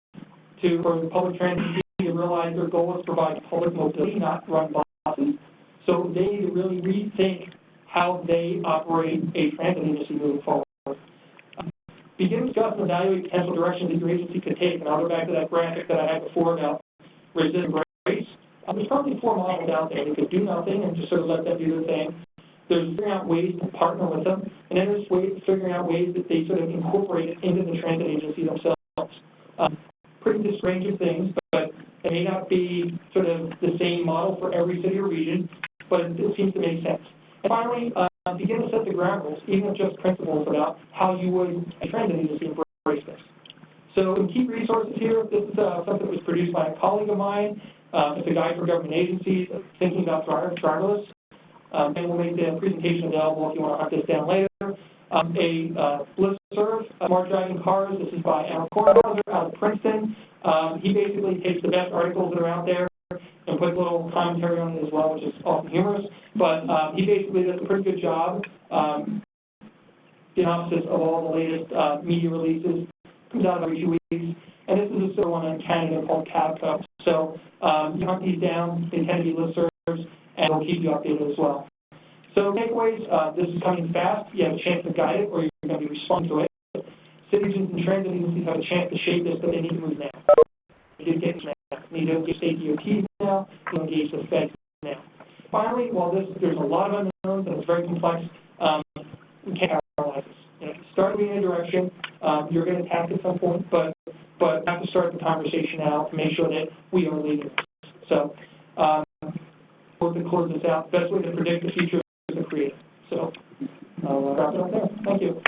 for the public transit to realize their goal is to provide public mobility, not run buses. So they need to really rethink how they operate a transit agency moving forward. Begin discussing and evaluate potential directions that your agency could take. And I'll go back to that graphic that I had before about resist and embrace. There's probably 4 models out there. They could do nothing and just sort of let them do their thing. There's figuring out ways to partner with them, and then there's figuring out ways that they sort of incorporate it into the transit agency themselves. Pretty just range of things, but it may not be sort of the same model for every city or region, but it seems to make sense. And finally, begin to set the ground rules, even if just principles about how you would, a transit agency, embrace this. So some key resources here. This is something that was produced by a colleague of mine. It's a guide for government agencies thinking about driverless. And we'll make the presentation available if you want to hunt this down later. A listserv, Smart Driving Cars. This is by Alan Kornhauser out of Princeton. He basically takes the best articles that are out there and puts a little commentary on it as well, which is often humorous. But he basically does a pretty good job. The analysis of all the latest media releases comes out every 2 weeks. And this is a sort of one in Canada called CABCO. So you hunt these down. They tend to be listservs, and we'll keep you updated as well. So takeaways, this is coming fast. You have a chance to guide it, or you're going to be responding to it. City agents and transit agencies have a chance to shape this, but they need to move now. They need to get now. They need to engage state DOTs now. They need to engage the feds now. Finally, while there's a lot of unknowns and it's very complex, we can't paralyze this. You know, start moving in a direction. You're going to attack at some point, but have to start the conversation now to make sure that we are leading this. So, to close this out, the best way to predict the future is to create it. So, I'll wrap it up there. Thank you.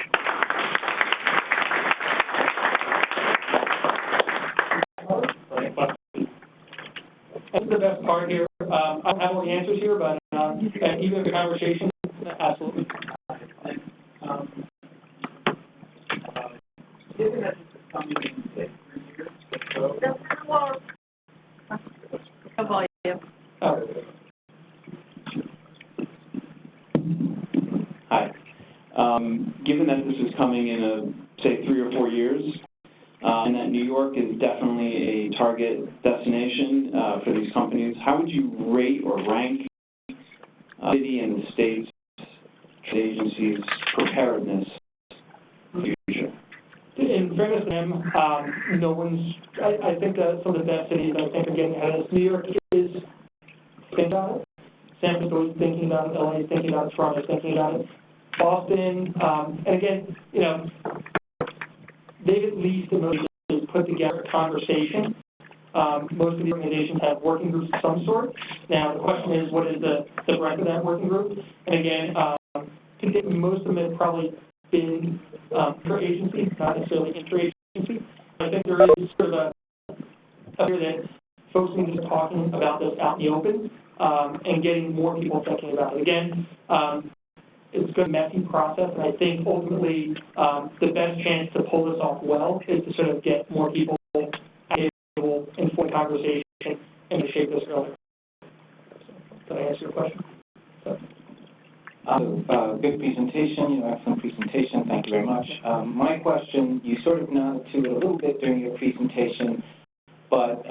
This is the best part here. I don't have all the answers here, but even the conversation, absolutely.
Given that this is coming in, say, 3 years,
Hi. Given that this is coming in, say, 3 or 4 years, and that New York is definitely a target destination for these companies, how would you rate or rank city and the state's agencies' preparedness for the future?
In fairness to them, no one's, I think some of the best cities I think are getting ahead of us. New York is thinking about it. San Francisco is thinking about it. LA is thinking about it. Toronto is thinking about it. Boston, and again, you know, they've at least put together a conversation. Most of the organizations have working groups of some sort. Now, the question is, what is the breadth of that working group? And again, most of them have probably been inter-agency, not necessarily inter-agency. I think there is sort of a fear that folks need to start talking about this out in the open and getting more people thinking about it. Again, it's a messy process, and I think ultimately the best chance to pull this off well is to sort of get more people at the table, inform conversation, and to shape this earlier. So, did I answer your question?
Good presentation, excellent presentation, thank you very much. My question, you sort of nodded to it a little bit during your presentation, but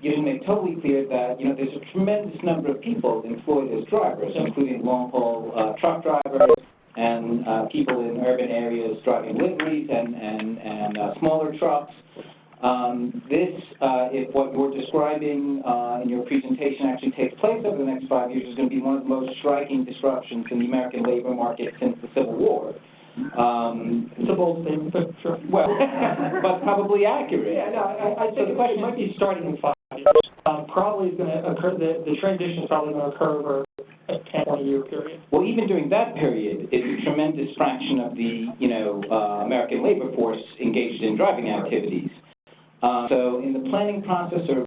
you didn't make totally clear that, there's a tremendous number of people employed as drivers, including long-haul truck drivers and people in urban areas driving liveries and smaller trucks. If what you're describing in your presentation actually takes place over the next 5 years, is going to be one of the most striking disruptions in the American labor market since the Civil War.
It's a bold statement, but sure.
Well, but probably accurate.
Yeah, no, I think it might be starting in 5 years. Probably is going to occur, the transition is probably going to occur over a 10, 20-year period.
Well, even during that period, it's a tremendous fraction of the, American labor force engaged in driving activities. So in the planning process, or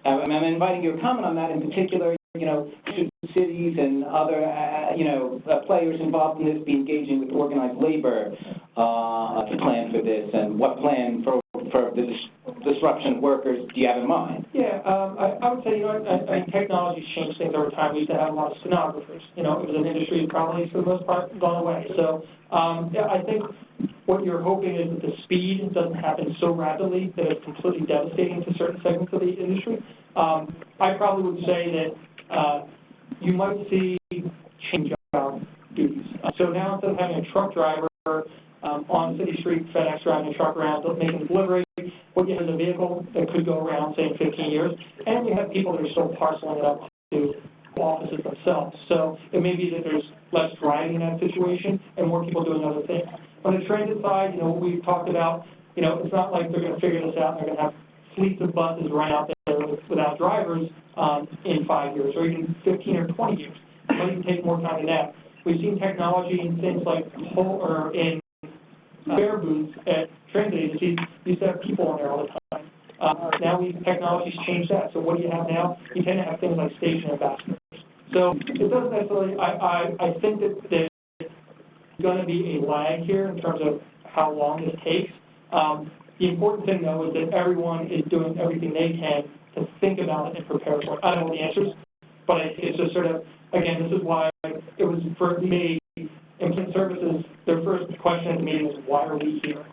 I'm inviting your comment on that in particular, should cities and other, players involved in this be engaging with organized labor to plan for this, and what plan for the disruption of workers do you have in mind?
Yeah, I would say, I mean, technology's changed things over time. We used to have a lot of stenographers. It was an industry that probably, for the most part, gone away. So, I think what you're hoping is that the speed doesn't happen so rapidly that it's completely devastating to certain segments of the industry. I probably would say that you might see change job duties. So now instead of having a truck driver on city street, FedEx driving a truck around, making delivery, what you have is a vehicle that could go around, say, in 15 years, and you have people that are still parceling it up to offices themselves. So it may be that there's less driving in that situation and more people doing other things. On the transit side, what we've talked about, it's not like they're going to figure this out and they're going to have fleets of buses run out there without drivers in 5 years or even 15 or 20 years. It might even take more time than that. We've seen technology in things like in fare booths at transit agencies. You used to have people in there all the time. Now technology's changed that. So what do you have now? You tend to have things like station ambassadors. So it doesn't necessarily, I think that there's going to be a lag here in terms of how long this takes. The important thing, though, is that everyone is doing everything they can to think about it and prepare for it. I don't know the answers, but it's just sort of, again, this is why it was for me, Employment Services, their first question at the meeting was, why are we here?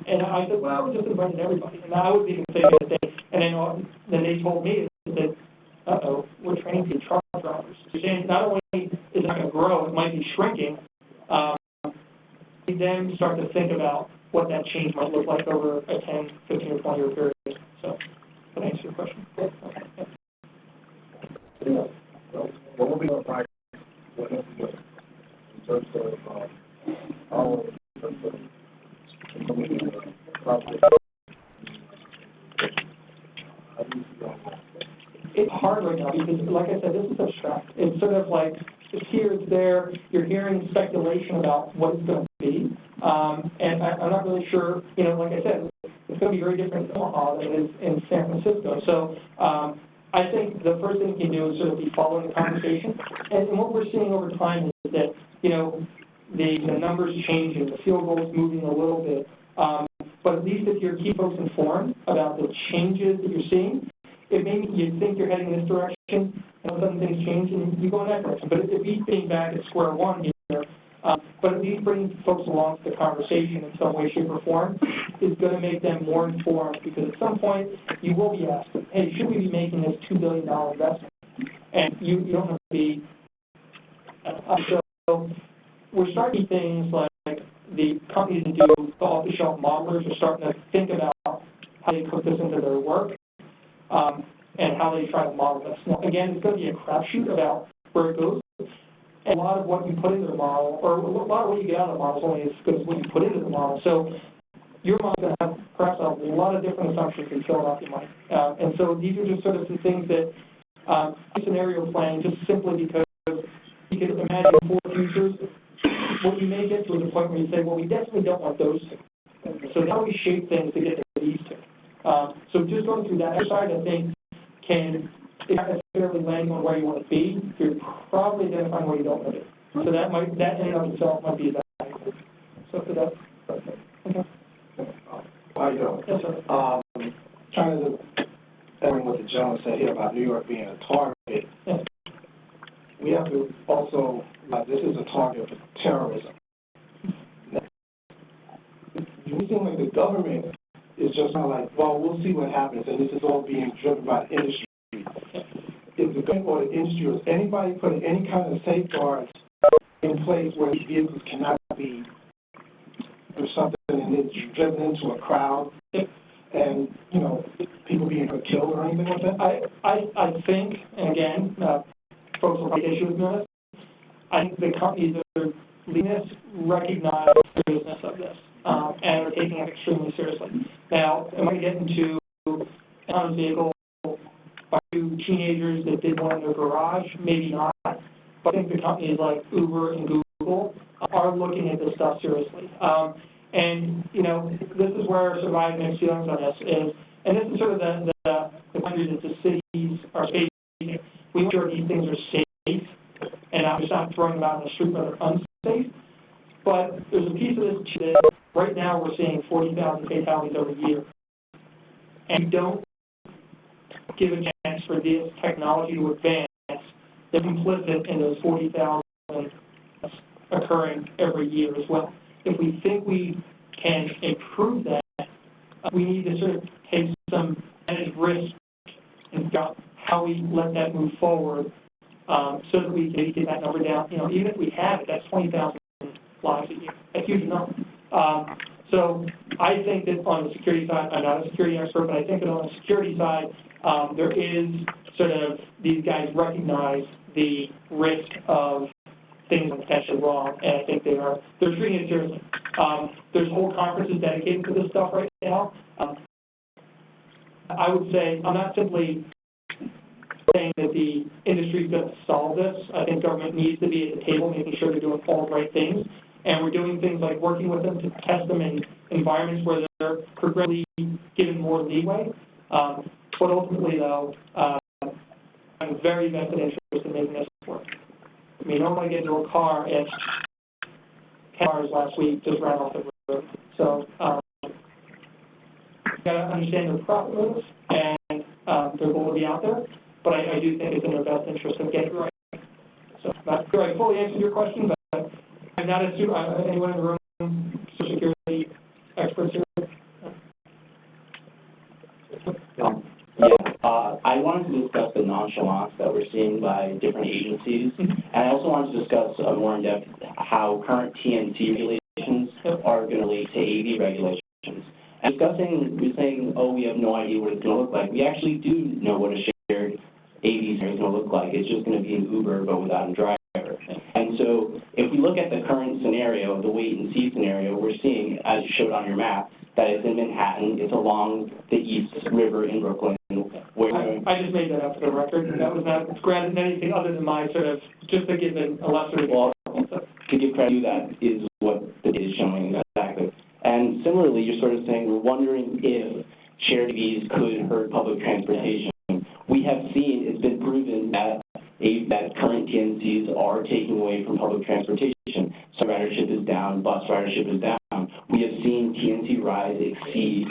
And I said, well, we're just inviting everybody. And I was even saying that and then they told me that, we're training to be truck drivers. So saying not only is it not going to grow, it might be shrinking, we then start to think about what that change might look like over a 10, 15, or 20-year period. So, that answer your question? Okay.
What will be our price? What have we done in terms of our
It's hard right now because, like I said, this is abstract. It's sort of like it's here, it's there. You're hearing speculation about what it's going to be, and I'm not really sure. Like I said, it's going to be very different in Omaha than it is in San Francisco. So I think the first thing you can do is sort of be following the conversation, and what we're seeing over time is that the numbers changing, the field goal is moving a little bit, but at least if you keep folks informed about the changes that you're seeing, it may be you think you're heading this direction, and all of a sudden things change, and you go in that direction. But it beats being back at square one here, but at least bringing folks along to the conversation in some way, shape, or form is going to make them more informed, because at some point you will be asked, hey, should we be making this $2 billion investment? And you don't have to be. So we're starting things like the companies that do the off-the-shelf modelers are starting to think about how they put this into their work. And how they try to model this. Now, again, it's going to be a crapshoot about where it goes. And a lot of what you put into the model, or a lot of what you get out of the model is only as good as what you put into the model. So your model is going to have perhaps a lot of different assumptions in Philadelphia, Mike. And so these are just sort of some things that scenario planning, just simply because you can imagine 4 futures. What you may get to is a point where you say, well, we definitely don't want those two. So how do we shape things to get to these two? So just going through that exercise, I think, it's not necessarily landing on where you want to be. You're probably identifying where you don't want to be. So that in and of itself might be valuable. So for that, okay.
How you doing?
Yes, sir.
Trying to echoing what the gentleman said here about New York being a target.
Yes.
We have to also, this is a target for terrorism. It seems like the government is just kind of like, well, we'll see what happens, and this is all being driven by the industry. If the government or the industry or anybody putting any kind of safeguards in place where these vehicles cannot be or something and it's driven into a crowd, and you know, people being killed or anything like that?
I think, and again, folks will probably issue with me on this, I think the companies that are leading this recognize the seriousness of this, and are taking it extremely seriously. Now, am I going to get into an autonomous vehicle by two teenagers that did one in their garage? Maybe not. But I think the companies like Uber and Google are looking at this stuff seriously. And, you know, this is where Survive mixed feelings on this is, and this is sort of the country that the cities are facing. We make sure these things are safe, and not just not throwing them out in the street where they're unsafe. But there's a piece of this too that right now we're seeing 40,000 fatalities every year. And we don't give a chance for this technology to advance. They're complicit in those 40,000 occurring every year as well. If we think we can improve that, we need to sort of take some managed risk and figure out how we let that move forward, so that we can get that number down. You know, even if we have it, that's 20,000 lives a year. That's a huge number. So I think that on the security side, I'm not a security expert, but I think that on the security side, there is sort of, these guys recognize the risk of things are potentially wrong, and I think they're treating it seriously. There's whole conferences dedicated to this stuff right now. I would say, I'm not simply saying that the industry is going to solve this. I think government needs to be at the table, making sure they're doing all the right things. And we're doing things like working with them to test them in environments where they're progressively given more leeway. But ultimately, though, I'm very vested interest in making this work. I mean, I don't want to get into a car and cars last week just ran off the road. So, you got to understand their profit moves and their goal to be out there. But I do think it's in their best interest of getting it right. So, not sure I fully answered your question, but I'm not anyone in the room, social security experts here.
I wanted to discuss the nonchalance that we're seeing by different agencies, and I also wanted to discuss more in depth how current TNC regulations are going to relate to AV regulations. And discussing, we're saying, oh, we have no idea what it's going to look like. We actually do know what a shared AV is going to look like. It's just going to be an Uber, but without a driver. And so, if we look at the current scenario, the wait and see scenario, we're seeing, as you showed on your map, that it's in Manhattan, it's along the East River in Brooklyn.
I just made that up for the record. That was not granted anything other than my sort of, just to give a lesser.
Well, to give credit to that is what the data is showing exactly. And similarly, you're sort of saying we're wondering if shared AVs could hurt public transportation. We have seen, it's been proven that current TNCs are taking away from public transportation. So ridership is down, bus ridership is down. We have seen TNC rides exceed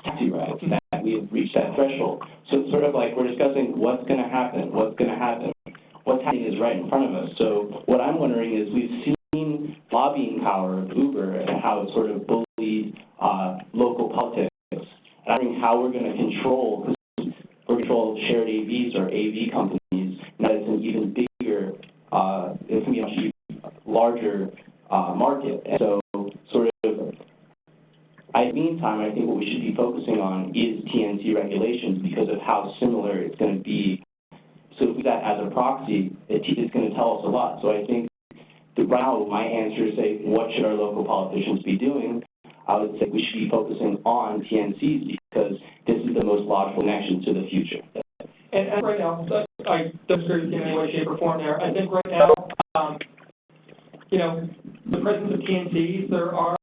taxi rides. That we have reached that threshold. So it's sort of like we're discussing what's going to happen, what's going to happen. What's happening is right in front of us. So what I'm wondering is we've seen lobbying power of Uber and how it sort of bullied local politics. And I'm wondering how we're going to control shared AVs or AV companies. Now it's an even bigger, it's going to be a much larger market. And so sort of, in the meantime, I think what we should be focusing on is TNC regulations because of how similar it's going to be. So if we use that as a proxy, it's going to tell us a lot. So I think that right now my answer is say, what should our local politicians be doing? I would say we should be focusing on TNCs because this is the most logical connection to the future.
And right now, I don't agree with you in any way, shape, or form there. I think right now, you know, the presence of TNCs, there are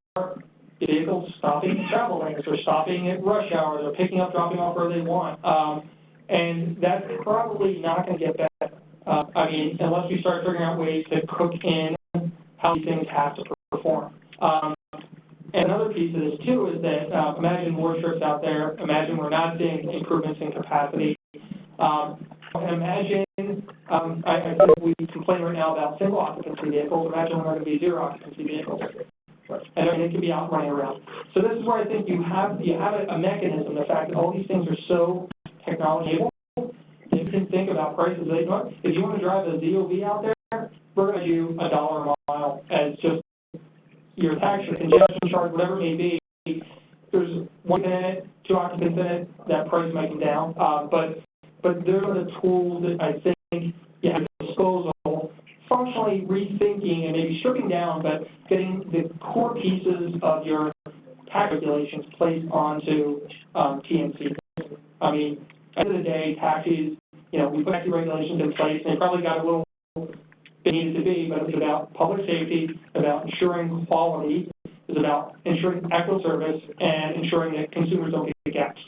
vehicles stopping in travel lanes, or stopping at rush hour, they're picking up, dropping off where they want. And that's probably not going to get better. I mean, unless we start figuring out ways to cook in how these things have to perform. And another piece of this, too, is that imagine more trips out there. Imagine we're not seeing improvements in capacity. Imagine, I think we complain right now about single occupancy vehicles. Imagine we're going to be zero occupancy vehicles. And it can be out running around. So this is where I think you have a mechanism, the fact that all these things are so technology-enabled, you can think about prices. If you want to drive a ZOV out there, we're going to do $1 a mile as just your tax, your congestion charge, whatever it may be. there's one in it, two occupants in it, that price might come down. But there are the tools that I think you have at your disposal, functionally rethinking and maybe stripping down, but getting the core pieces of your tax regulations placed onto TNC. I mean, at the end of the day, taxis, we put taxi regulations in place, and they probably got a little bit needed to be, but it's about public safety, about ensuring quality, it's about ensuring equitable service, and ensuring that consumers don't get gaps.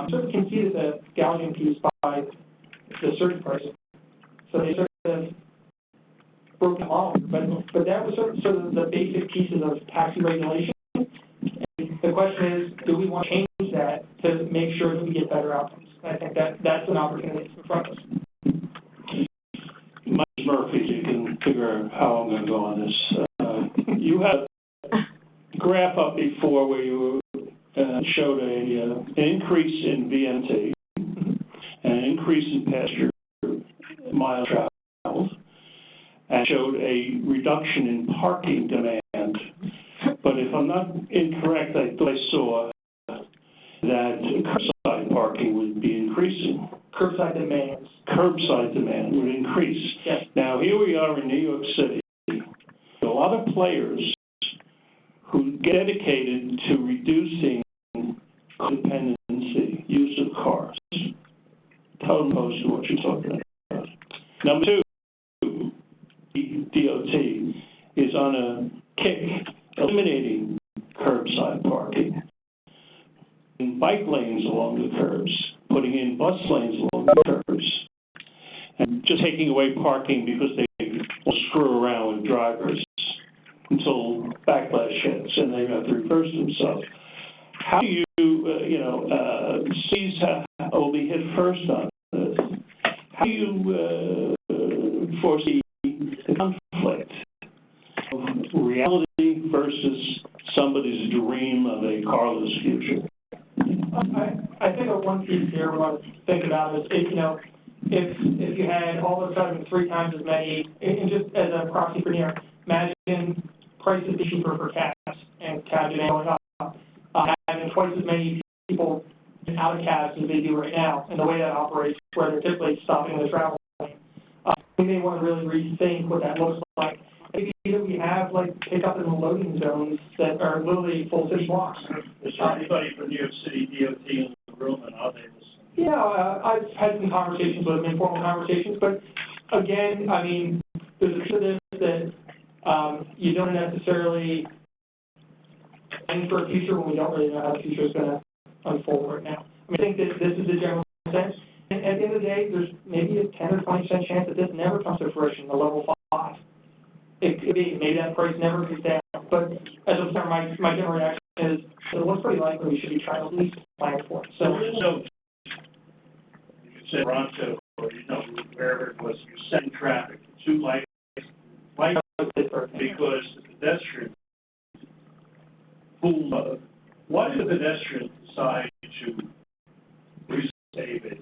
Sort of conceded the gouging piece by the surge pricing. So they sort of broke the model, but that was sort of the basic pieces of taxi regulation. And the question is, do we want to change that to make sure that we get better outcomes? I think that's an opportunity in front of us.
Mike Murphy, you can figure how I'm going to go on this. You had a graph up before where you showed an increase in VMT, an increase in passenger mile traveled, and showed a reduction in parking demand. But if I'm not incorrect, I thought I saw that curbside parking would be increasing.
Curbside demands.
Curbside demand would increase.
Yes.
Now, here we are in New York City. A lot of players who get dedicated to reducing dependency, use of cars, totally opposed to what you're talking about. Number two, DOT is on a kick eliminating curbside parking, in bike lanes along the curbs, putting in bus lanes along the curbs, and just taking away parking because they will screw around with drivers until backlash hits and they have to reverse themselves. How do you, cities will be hit first on this. How do you foresee the conflict of reality versus somebody's dream of a carless future?
I think one piece here we want to think about is if you had all of a sudden 3 times as many, and just as a proxy for New York, imagine prices be cheaper for cabs and cab demand going up. Having twice as many people out of cabs as they do right now, and the way that operates, where they're typically stopping the travel lane. We may want to really rethink what that looks like. Maybe that we have pickup and loading zones that are literally full city blocks.
Is there anybody from New York City DOT in the room, and are they listening?
Yeah, I've had some conversations with them, informal conversations, but again, I mean, there's a piece of this that you don't necessarily plan for a future when we don't really know how the future is going to unfold right now. I mean, I think that this is the general sense. And at the end of the day, there's maybe a 10 or 20% chance that this never comes to fruition, the level 5. It could be, maybe that price never goes down. But as a player, my general reaction is, it looks pretty likely we should be trying to at least plan for it. So
you could say Toronto, or wherever it was, you're setting traffic to light because the pedestrian pool of, why did the pedestrian decide to resave it?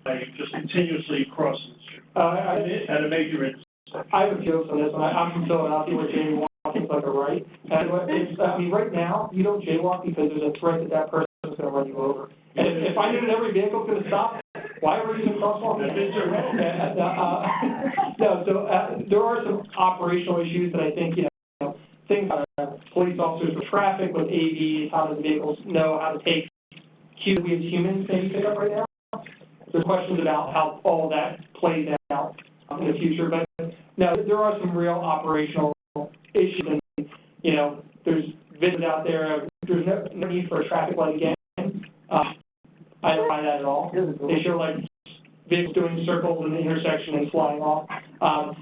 By just continuously crossing the street at a major intersection.
I have a joke on this one. I'm from Philadelphia where jaywalking is like a right. And right now, you don't jaywalk because there's a threat that person is going to run you over. And if I knew that every vehicle is going to stop, why are we using crosswalks? There are some operational issues that I think, things police officers with traffic, with AVs, how do the vehicles know how to take cues we as humans maybe pick up right now? There's questions about how all that plays out in the future, but no, there are some real operational issues, and there's videos out there. There's no need for a traffic light again. I don't buy that at all. They show vehicles doing circles in the intersection and flying off.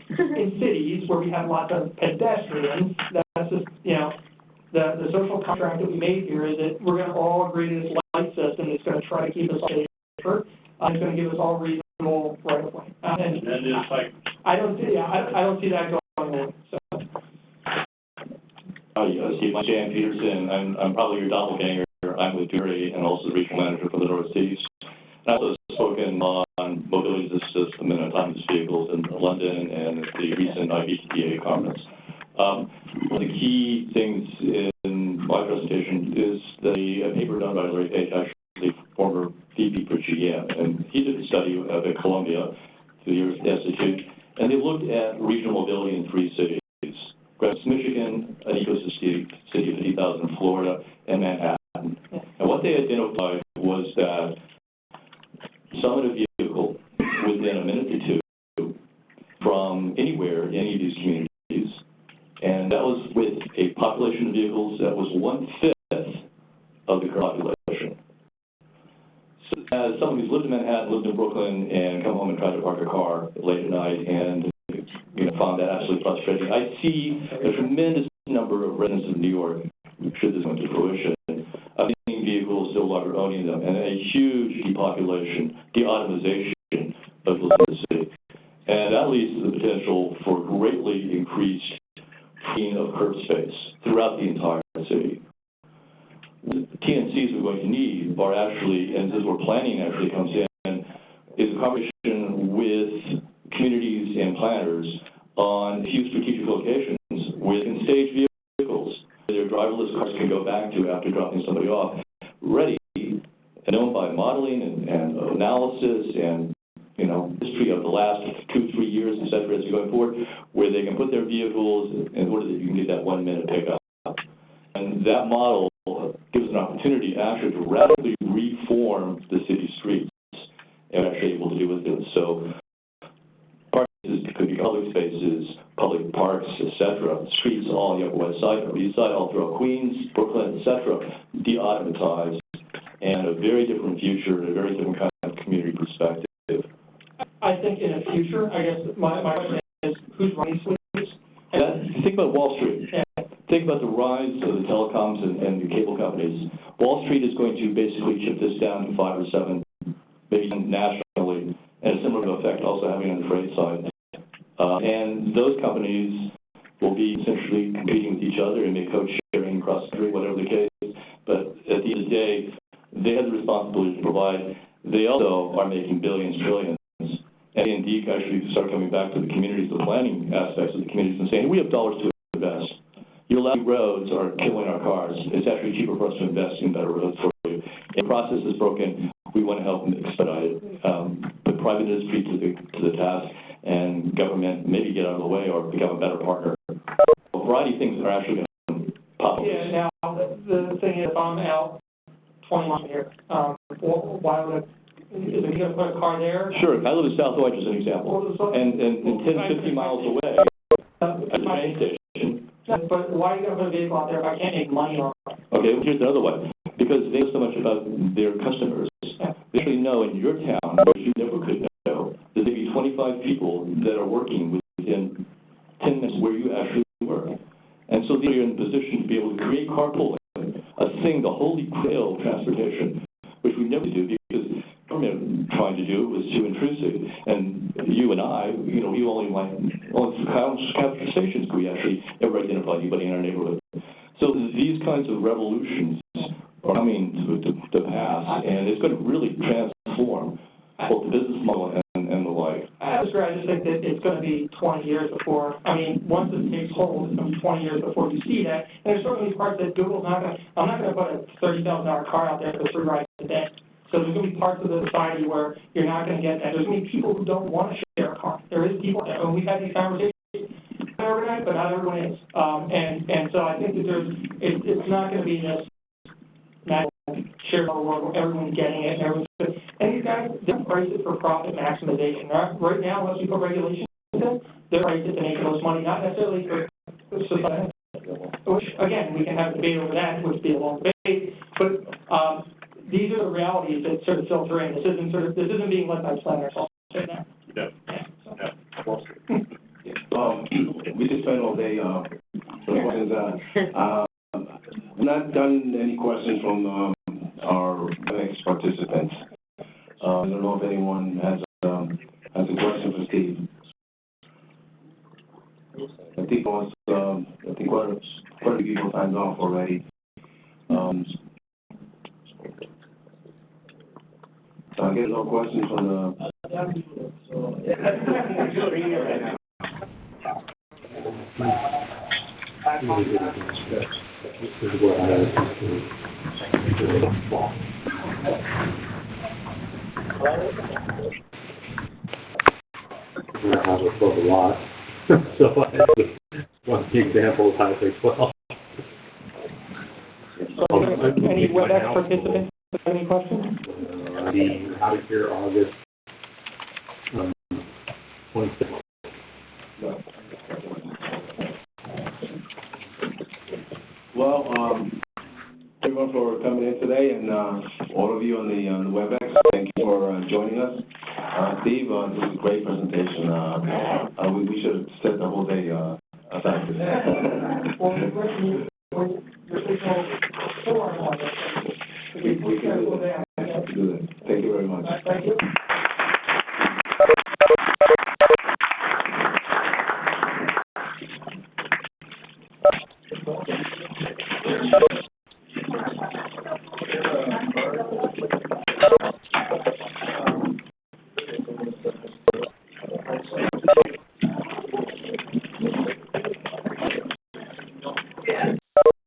In cities where we have lots of pedestrians, that's just the social contract that we made here is that we're going to all agree to this light system that's going to try to keep us safer. It's going to give us all reasonable right of way. And
it's like
I don't see that going on. So.
Steve, I'm Jan Peterson. I'm probably your doppelganger. I'm with Dury and also the regional manager for the Northeast. I've also spoken on mobility system and autonomous vehicles in London and at the recent IBTA conference. One of the key things in my presentation a paper done by Larry Page, actually former VP for GM, and he did a study at Columbia, the York Institute, and they looked at regional mobility in 3 cities. Michigan, an ecosystem city of 50,000, Florida, and Manhattan. And what they identified was that summit a vehicle within a minute to 2 from anywhere in any of these communities. And that was with a population of vehicles that was 1/5 of the current population. So as someone who's lived in Manhattan, lived in Brooklyn, and come home and tried to park a car late at night and found that absolutely frustrating, I see a tremendous number of residents of New York, should this come to fruition, of seeing vehicles no longer owning them, and a huge depopulation, de-automization of the city. And that leads to the potential for greatly increased freeing of curb space throughout the entire city. The TNCs we're going to need are actually, and this is where planning actually comes in, is a conversation with communities and planners on a few strategic locations where they can stage vehicles. Their driverless cars can go back to after dropping somebody off, ready, and known by modeling and analysis and, history of the last 2-3 years, et cetera, as you're going forward, where they can put their vehicles in order that you can get that 1-minute pickup. And that model gives an opportunity actually to radically reform the city streets, and we're actually able to do with it. So it could be public spaces, public parks, etc., streets all on the Upper West Side, Upper East Side, all throughout Queens, Brooklyn, etc., de-automatized, and a very different future, a very different kind of community perspective.
I think in the future, I guess my question is, who's running these?
Think about Wall Street. Yeah. Think about the rise of the telecoms and the cable companies. Wall Street is going to basically chip this down to 5 or 7, maybe nationally, and a similar effect also having on the freight side. And those companies will be essentially competing with each other and make code sharing across the country, whatever the case. But at the end of the day, they have the responsibility to provide. They also are making billions, trillions. And indeed, actually start coming back to the communities, the planning aspects of the communities, and saying, hey, we have dollars to invest. Your levee roads are killing our cars. It's actually cheaper for us to invest in better roads for you. If the process is broken, we want to help expedite it. Put private industry to the task, and government maybe get out of the way or become a better partner. A variety of things are actually going to pop up.
Yeah, now, the thing is, if I'm out 20 miles from here, why would is it going to put a car there?
Sure. I live in South Orange as an example. And 10, 15 miles away at the train station.
But why are you going to put a vehicle out there if I can't make money on it?
Okay, well, here's another one. Because they know so much about their customers. They actually know in your town, which you never could know, that there be 25 people that are working within 10 minutes where you actually work. And so they're in a position to be able to create carpooling, a thing, the holy grail of transportation, which we never do because government trying to do was too intrusive. And you and I, we only conversations could we actually ever identify anybody in our neighborhood. So these kinds of revolutions are coming to pass, and it's going to really transform both the business model and the like.
I just think that it's going to be 20 years before, once it takes hold, it's going to be 20 years before you see that. And there's certainly parts that Google's not going to, I'm not going to put a $30,000 car out there for 3 rides a day. So there's going to be parts of the society where you're not going to get that. There's going to be people who don't want to share a car. There is people, and we've had these conversations every night, but not everyone is. And so I think that it's not going to be this shared world where everyone's getting it and everyone's good. And these guys, they're priced for profit maximization. Right now, unless you put regulations in, they're priced to make the most money, not necessarily for society. Which, again, we can have a debate over that, which would be a long debate. But these are the realities that sort of filter in. This isn't being led by planners. I'll say that.
We just spent all day questions. We've not done any questions from our next participants. I don't know if anyone has a question for Steve. I think quite a few people signed off already. I get no questions from the.
My house was built a lot, so I have one example of how to say 12.
Any WebEx participants have any questions?
Be out of here August 26th.
Well, everyone for coming in today, and all of you on the WebEx, thank you for joining us. Steve, this was a great presentation. We should have set the whole day aside for this.
Well, your signal four on it.
We can do that. Thank you very much.
Thank you.